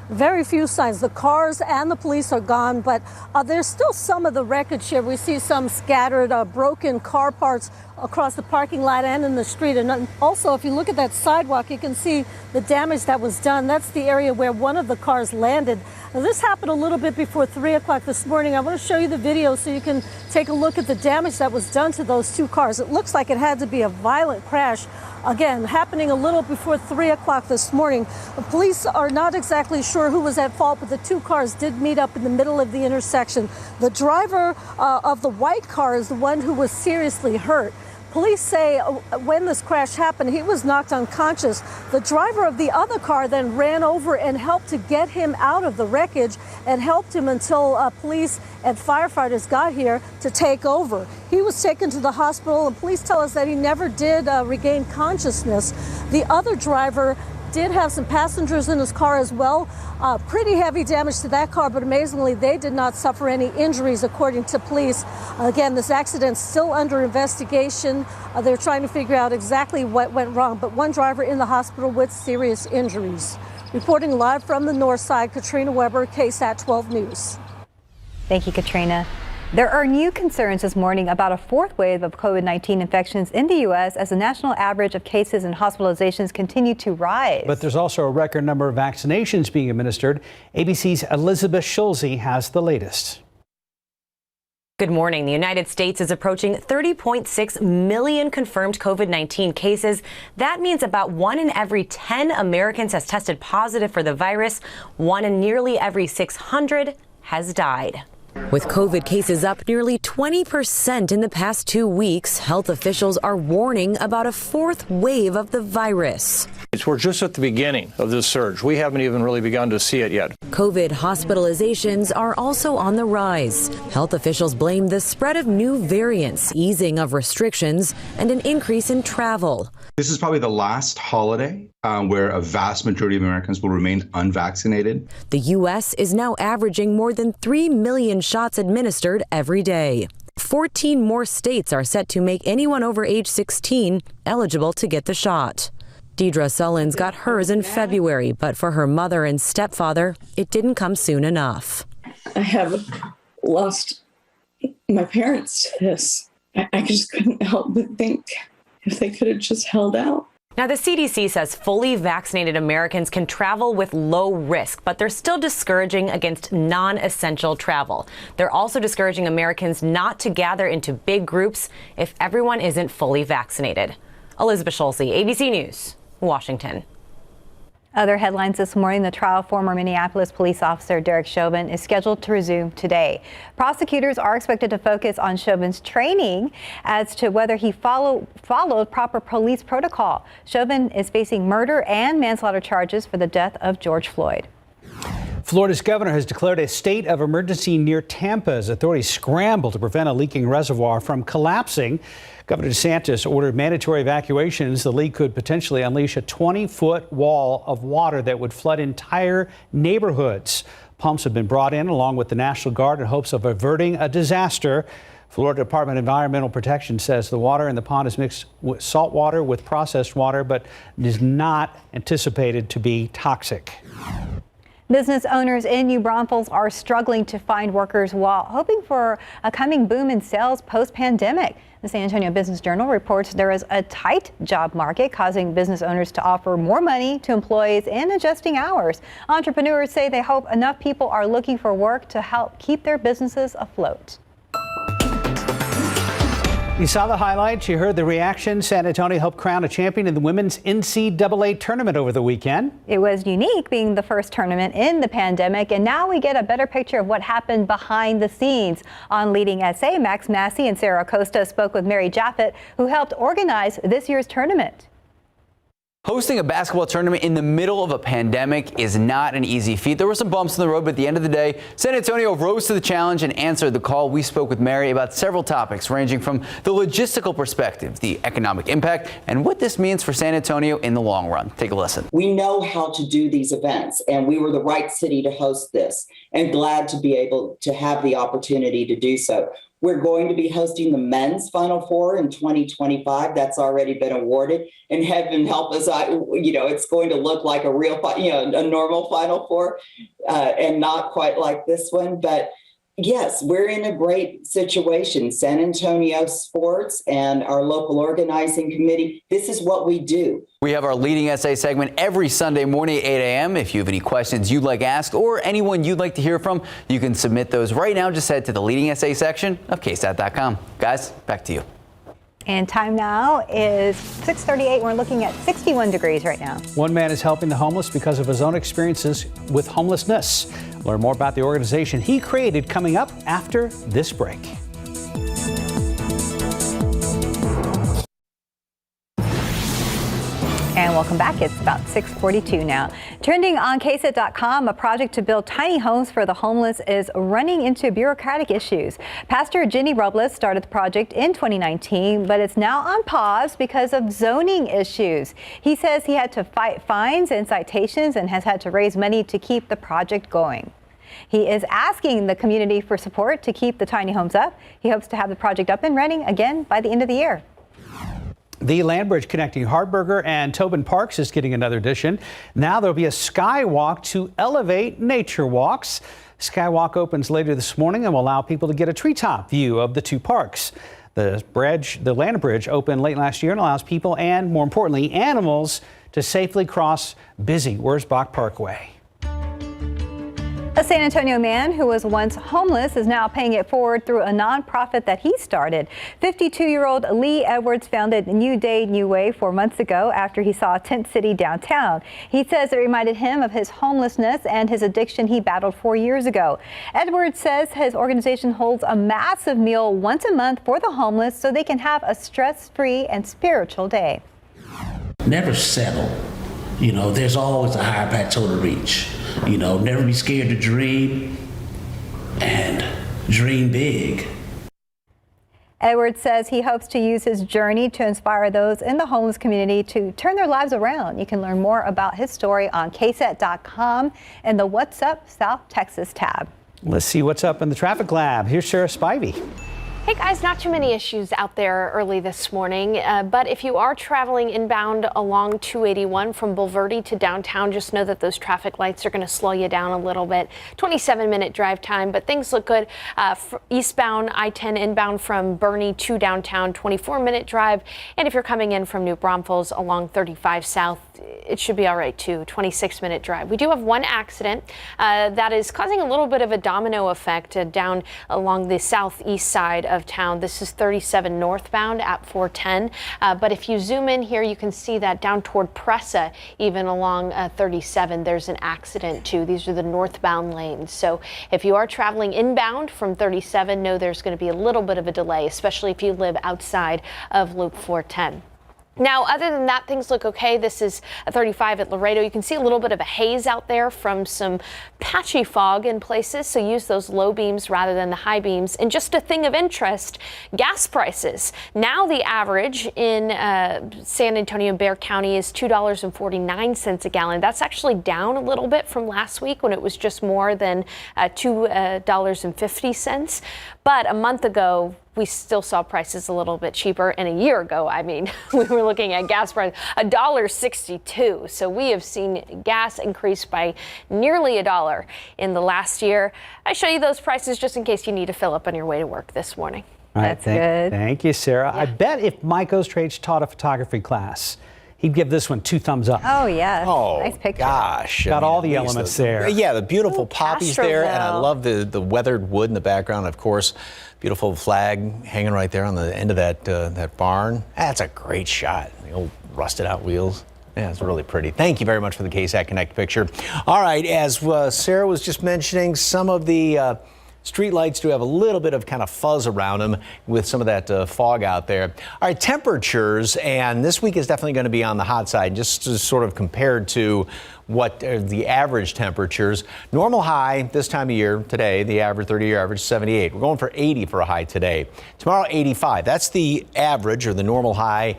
Very few signs. The cars and the police are gone, but there's still some of the wreckage here. We see some scattered broken car parts across the parking lot and in the street. And also, if you look at that sidewalk, you can see the damage that was done. That's the area where one of the cars landed. Now, this happened a little bit before 3 o'clock this morning. I want to show you the video so you can take a look at the damage that was done to those two cars. It looks like it had to be a violent crash. Again, happening a little before 3 o'clock this morning. The police are not exactly sure who was at fault, but the two cars did meet up in the middle of the intersection. The driver of the white car is the one who was seriously hurt. Police say when this crash happened, he was knocked unconscious. The driver of the other car then ran over and helped to get him out of the wreckage and helped him until police and firefighters got here to take over. He was taken to the hospital, and police tell us that he never did regain consciousness. The other driver did have some passengers in his car as well. Pretty heavy damage to that car, but amazingly, they did not suffer any injuries, according to police. Again, this accident's still under investigation. They're trying to figure out exactly what went wrong, but one driver in the hospital with serious injuries. Reporting live from the north side, Katrina Weber, KSAT 12 News. Thank you, Katrina. There are new concerns this morning about a fourth wave of COVID-19 infections in the U.S. as the national average of cases and hospitalizations continue to rise. But there's also a record number of vaccinations being administered. ABC's Elizabeth Schulze has the latest. Good morning. The United States is approaching 30.6 million confirmed COVID-19 cases. That means about 1 in every 10 Americans has tested positive for the virus. 1 in nearly every 600 has died. With COVID cases up nearly 20% in the past 2 weeks, health officials are warning about a fourth wave of the virus. We're just at the beginning of this surge. We haven't even really begun to see it yet. COVID hospitalizations are also on the rise. Health officials blame the spread of new variants, easing of restrictions, and an increase in travel. This is probably the last holiday where a vast majority of Americans will remain unvaccinated. The U.S. is now averaging more than 3 million shots administered every day. 14 more states are set to make anyone over age 16 eligible to get the shot. Deidre Sullins got hers in February, but for her mother and stepfather, it didn't come soon enough. I have lost my parents to this. I just couldn't help but think if they could have just held out. Now, the CDC says fully vaccinated Americans can travel with low risk, but they're still discouraging against non-essential travel. They're also discouraging Americans not to gather into big groups if everyone isn't fully vaccinated. Elizabeth Schulze, ABC News, Washington. Other headlines this morning, the trial of former Minneapolis police officer Derek Chauvin is scheduled to resume today. Prosecutors are expected to focus on Chauvin's training as to whether he followed proper police protocol. Chauvin is facing murder and manslaughter charges for the death of George Floyd. Florida's governor has declared a state of emergency near Tampa as authorities scramble to prevent a leaking reservoir from collapsing. Governor DeSantis ordered mandatory evacuations. The leak could potentially unleash a 20-foot wall of water that would flood entire neighborhoods. Pumps have been brought in along with the National Guard in hopes of averting a disaster. Florida Department of Environmental Protection says the water in the pond is mixed with salt water with processed water, but is not anticipated to be toxic. Business owners in New Braunfels are struggling to find workers while hoping for a coming boom in sales post-pandemic. The San Antonio Business Journal reports there is a tight job market, causing business owners to offer more money to employees and adjusting hours. Entrepreneurs say they hope enough people are looking for work to help keep their businesses afloat. You saw the highlights, you heard the reaction. San Antonio helped crown a champion in the women's NCAA tournament over the weekend. It was unique, being the first tournament in the pandemic, and now we get a better picture of what happened behind the scenes. On Leading SA, Max Massey and Sarah Acosta spoke with Mary Jaffet, who helped organize this year's tournament. Hosting a basketball tournament in the middle of a pandemic is not an easy feat. There were some bumps in the road, but at the end of the day, San Antonio rose to the challenge and answered the call. We spoke with Mary about several topics, ranging from the logistical perspective, the economic impact, and what this means for San Antonio in the long run. Take a listen. We know how to do these events, and we were the right city to host this, and glad to be able to have the opportunity to do so. We're going to be hosting the men's Final Four in 2025. That's already been awarded. And heaven help us, it's going to look like a real, a normal Final Four and not quite like this one. But yes, we're in a great situation. San Antonio Sports and our local organizing committee, this is what we do. We have our Leading SA segment every Sunday morning at 8 a.m. If you have any questions you'd like asked or anyone you'd like to hear from, you can submit those right now. Just head to the Leading SA section of KSAT.com. Guys, back to you. And time now is 6:38. We're looking at 61 degrees right now. One man is helping the homeless because of his own experiences with homelessness. Learn more about the organization he created coming up after this break. And welcome back. It's about 6:42 now. Trending on KSAT.com, a project to build tiny homes for the homeless is running into bureaucratic issues. Pastor Jenny Robles started the project in 2019, but it's now on pause because of zoning issues. He says he had to fight fines and citations and has had to raise money to keep the project going. He is asking the community for support to keep the tiny homes up. He hopes to have the project up and running again by the end of the year. The land bridge connecting Hardberger and Tobin Parks is getting another addition. Now there'll be a skywalk to elevate nature walks. Skywalk opens later this morning and will allow people to get a treetop view of the two parks. The land bridge opened late last year and allows people and, more importantly, animals to safely cross busy Wurzbach Parkway. A San Antonio man who was once homeless is now paying it forward through a nonprofit that he started. 52-year-old Lee Edwards founded New Day, New Way 4 months ago after he saw a tent city downtown. He says it reminded him of his homelessness and his addiction he battled 4 years ago. Edwards says his organization holds a massive meal once a month for the homeless so they can have a stress-free and spiritual day. Never settle. There's always a higher plateau to reach. Never be scared to dream and dream big. Edwards says he hopes to use his journey to inspire those in the homeless community to turn their lives around. You can learn more about his story on KSAT.com and the What's Up South Texas tab. Let's see what's up in the traffic lab. Here's Sarah Spivey. Hey guys, not too many issues out there early this morning, but if you are traveling inbound along 281 from Bulverde to downtown, just know that those traffic lights are going to slow you down a little bit. 27-minute drive time, but things look good. Eastbound I-10 inbound from Bernie to downtown, 24-minute drive. And if you're coming in from New Braunfels along 35 South, it should be all right too. 26-minute drive. We do have one accident that is causing a little bit of a domino effect down along the southeast side of town. This is 37 northbound at 410. But if you zoom in here, you can see that down toward Pressa, even along 37, there's an accident too. These are the northbound lanes. So if you are traveling inbound from 37, know there's going to be a little bit of a delay, especially if you live outside of Loop 410. Now, other than that, things look okay. This is 35 at Laredo. You can see a little bit of a haze out there from some patchy fog in places, so use those low beams rather than the high beams. And just a thing of interest, gas prices. Now the average in San Antonio and Bexar County is $2.49 a gallon. That's actually down a little bit from last week when it was just more than $2.50. But a month ago, we still saw prices a little bit cheaper. And a year ago, I mean, we were looking at gas price $1.62. So we have seen gas increase by nearly $1 in the last year. I show you those prices just in case you need to fill up on your way to work this morning. All right, That's good. Thank you, Sarah. Yeah. I bet if Mike Ostrich taught a photography class, he'd give this one 2 thumbs up. Oh, yeah. Oh, nice picture. Gosh. Got all the elements there. Yeah, the beautiful poppies there, and I Castroville. love the weathered wood in the background, of course. Beautiful flag hanging right there on the end of that barn. That's a great shot. The old rusted out wheels. Yeah, it's really pretty. Thank you very much for the KSAT Connect picture. All right, as Sarah was just mentioning, some of the street lights do have a little bit of kind of fuzz around them with some of that fog out there. All right, temperatures, and this week is definitely going to be on the hot side, just sort of compared to what the average temperatures. Normal high this time of year today, the average 30-year average 78. We're going for 80 for a high today. Tomorrow 85. That's the average or the normal high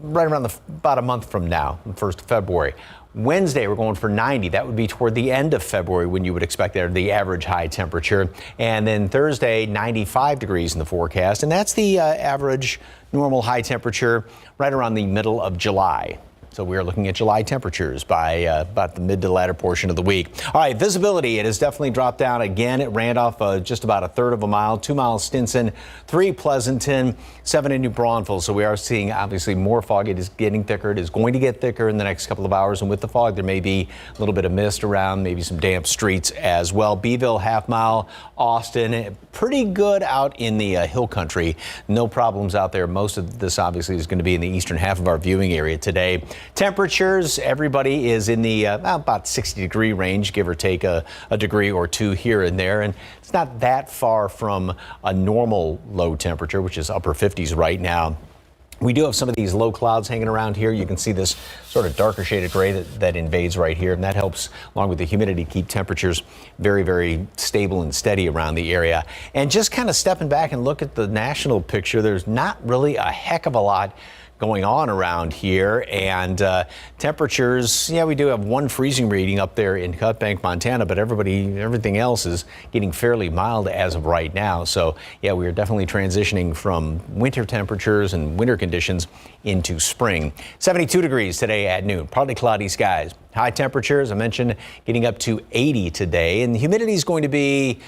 right around about a month from now, the 1st of February. Wednesday, we're going for 90. That would be toward the end of February when you would expect there the average high temperature. And then Thursday, 95 degrees in the forecast. And that's the average normal high temperature right around the middle of July. So we are looking at July temperatures by about the mid to latter portion of the week. All right, visibility, it has definitely dropped down again. It ran off just about a third of a mile, 2 miles Stinson, 3 Pleasanton, 7 in New Braunfels. So we are seeing obviously more fog. It is getting thicker. It is going to get thicker in the next couple of hours. And with the fog, there may be a little bit of mist around, maybe some damp streets as well. Beeville, half mile, Austin, pretty good out in the hill country. No problems out there. Most of this obviously is going to be in the eastern half of our viewing area today. Temperatures, everybody is in the about 60-degree range, give or take a degree or two here and there. And it's not that far from a normal low temperature, which is upper 50s right now. We do have some of these low clouds hanging around here. You can see this sort of darker shade of gray that invades right here. And that helps, along with the humidity, keep temperatures very, very stable and steady around the area. And just kind of stepping back and look at the national picture, there's not really a heck of a lot going on around here, and temperatures, yeah, we do have one freezing reading up there in Cutbank, Montana, but everything else is getting fairly mild as of right now. So yeah, we are definitely transitioning from winter temperatures and winter conditions into spring. 72 degrees today at noon, partly cloudy skies. High temperatures, I mentioned, getting up to 80 today, and the humidity is going to be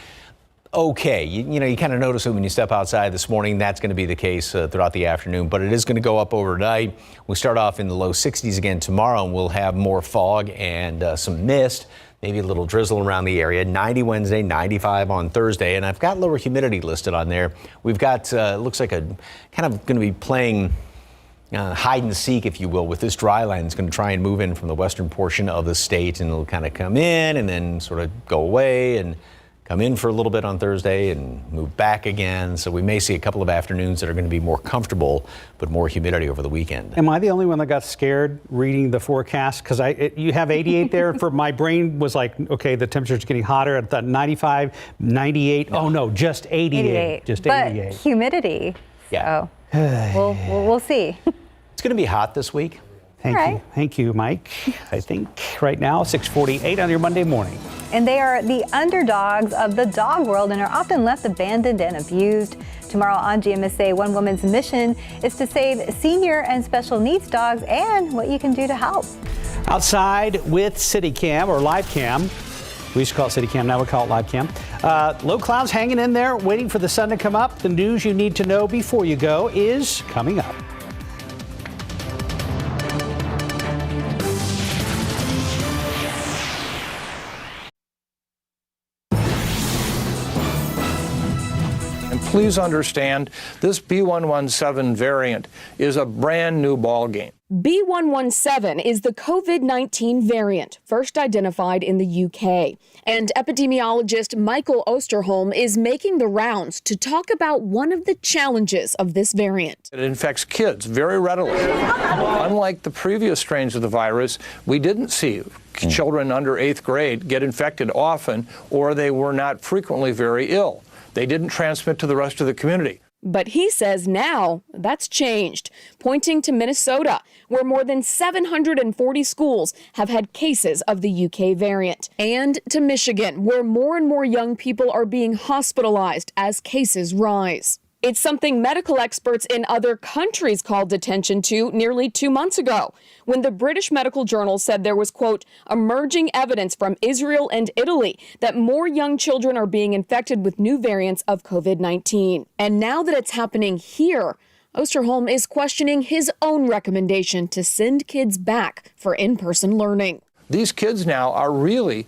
okay. You kind of notice it when you step outside this morning. That's going to be the case throughout the afternoon, but it is going to go up overnight. We start off in the low 60s again tomorrow, and we'll have more fog and some mist, maybe a little drizzle around the area. 90 Wednesday, 95 on Thursday, and I've got lower humidity listed on there. We've got, looks like a kind of going to be playing hide and seek, if you will, with this dry line. It's going to try and move in from the western portion of the state, and it'll kind of come in and then sort of go away and come in for a little bit on Thursday and move back again. So we may see a couple of afternoons that are going to be more comfortable, but more humidity over the weekend. Am I the only one that got scared reading the forecast? Because you have 88 there. For my brain was like, okay, the temperature's getting hotter. I thought 95, 98. Oh no, just 88. Just 88. But humidity. Yeah. So we'll see. It's going to be hot this week. Thank you, Mike. I think right now, 6:48 on your Monday morning. And they are the underdogs of the dog world and are often left abandoned and abused. Tomorrow on GMSA, one woman's mission is to save senior and special needs dogs and what you can do to help. Outside with CityCam or LiveCam. We used to call it CityCam, now we call it LiveCam. Low clouds hanging in there, waiting for the sun to come up. The news you need to know before you go is coming up. And please understand, this B117 variant is a brand new ballgame. B117 is the COVID-19 variant first identified in the UK. And epidemiologist Michael Osterholm is making the rounds to talk about one of the challenges of this variant. It infects kids very readily. Unlike the previous strains of the virus, we didn't see children under 8th grade get infected often, or they were not frequently very ill. They didn't transmit to the rest of the community. But he says now that's changed, pointing to Minnesota, where more than 740 schools have had cases of the UK variant, and to Michigan, where more and more young people are being hospitalized as cases rise. It's something medical experts in other countries called attention to nearly 2 months ago, when the British Medical Journal said there was, quote, emerging evidence from Israel and Italy that more young children are being infected with new variants of COVID-19. And now that it's happening here, Osterholm is questioning his own recommendation to send kids back for in-person learning. These kids now are really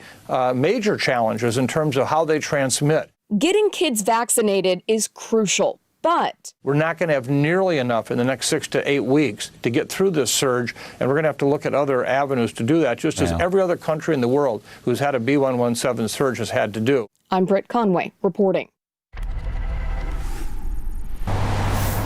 major challenges in terms of how they transmit. Getting kids vaccinated is crucial, but we're not going to have nearly enough in the next 6 to 8 weeks to get through this surge, and we're going to have to look at other avenues to do that, just as every other country in the world who's had a B117 surge has had to do. I'm Britt Conway reporting.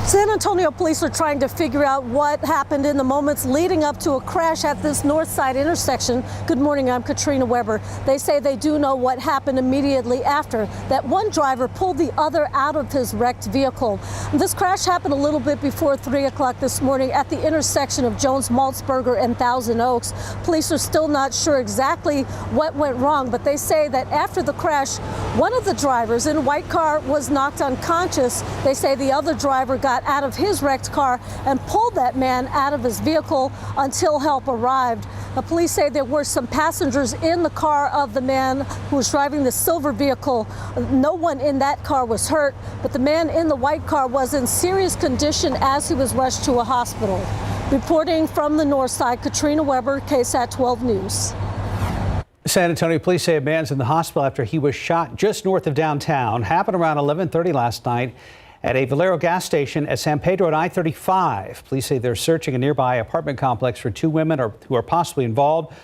San Antonio police are trying to figure out what happened in the moments leading up to a crash at this north side intersection. Good morning, I'm Katrina Weber. They say they do know what happened immediately after, that one driver pulled the other out of his wrecked vehicle. This crash happened a little bit before 3 o'clock this morning at the intersection of Jones Maltzberger and Thousand Oaks. Police are still not sure exactly what went wrong, but they say that after the crash, one of the drivers in a white car was knocked unconscious. They say the other driver got out of his wrecked car and pulled that man out of his vehicle until help arrived. The police say there were some passengers in the car of the man who was driving the silver vehicle. No one in that car was hurt, but the man in the white car was in serious condition as he was rushed to a hospital. Reporting from the north side, Katrina Weber, KSAT 12 News. San Antonio police say a man's in the hospital after he was shot just north of downtown. Happened around 11:30 last night at a Valero gas station at San Pedro and I-35. Police say they're searching a nearby apartment complex for 2 women who are possibly involved.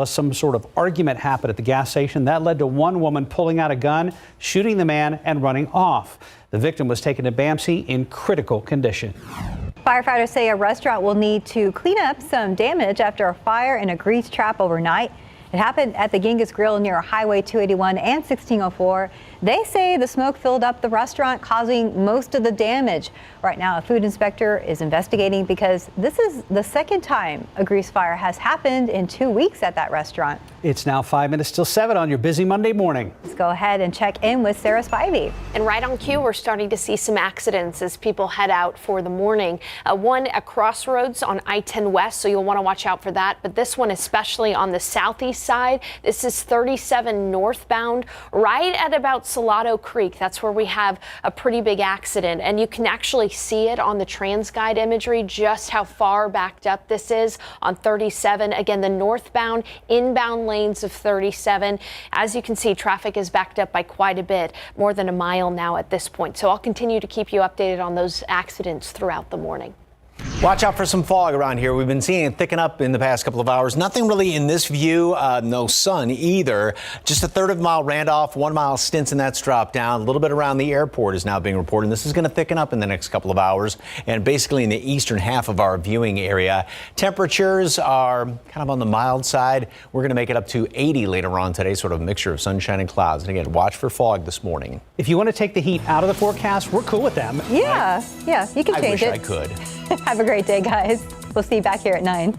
Some sort of argument happened at the gas station. That led to one woman pulling out a gun, shooting the man, and running off. The victim was taken to BAMC in critical condition. Firefighters say a restaurant will need to clean up some damage after a fire in a grease trap overnight. It happened at the Genghis Grill near Highway 281 and 1604. They say the smoke filled up the restaurant, causing most of the damage. Right now, a food inspector is investigating because this is the second time a grease fire has happened in 2 weeks at that restaurant. It's now 5 minutes till 7 on your busy Monday morning. Let's go ahead and check in with Sarah Spivey. And right on cue, we're starting to see some accidents as people head out for the morning. One at Crossroads on I-10 West, so you'll want to watch out for that. But this one especially on the southeast side. This is 37 northbound, right at about Salado Creek. That's where we have a pretty big accident, and you can actually see it on the TransGuide imagery just how far backed up this is on 37. Again, the northbound inbound lanes of 37. As you can see, traffic is backed up by quite a bit, more than a mile now at this point. So I'll continue to keep you updated on those accidents throughout the morning. Watch out for some fog around here. We've been seeing it thicken up in the past couple of hours. Nothing really in this view. No sun either. Just a third of a mile Randolph, 1 mile Stinson. That's dropped down. A little bit around the airport is now being reported. This is going to thicken up in the next couple of hours and basically in the eastern half of our viewing area. Temperatures are kind of on the mild side. We're going to make it up to 80 later on today, sort of a mixture of sunshine and clouds. And again, watch for fog this morning. If you want to take the heat out of the forecast, we're cool with them. Yeah, you can change it. I wish I could. Have a great day, guys. We'll see you back here at 9.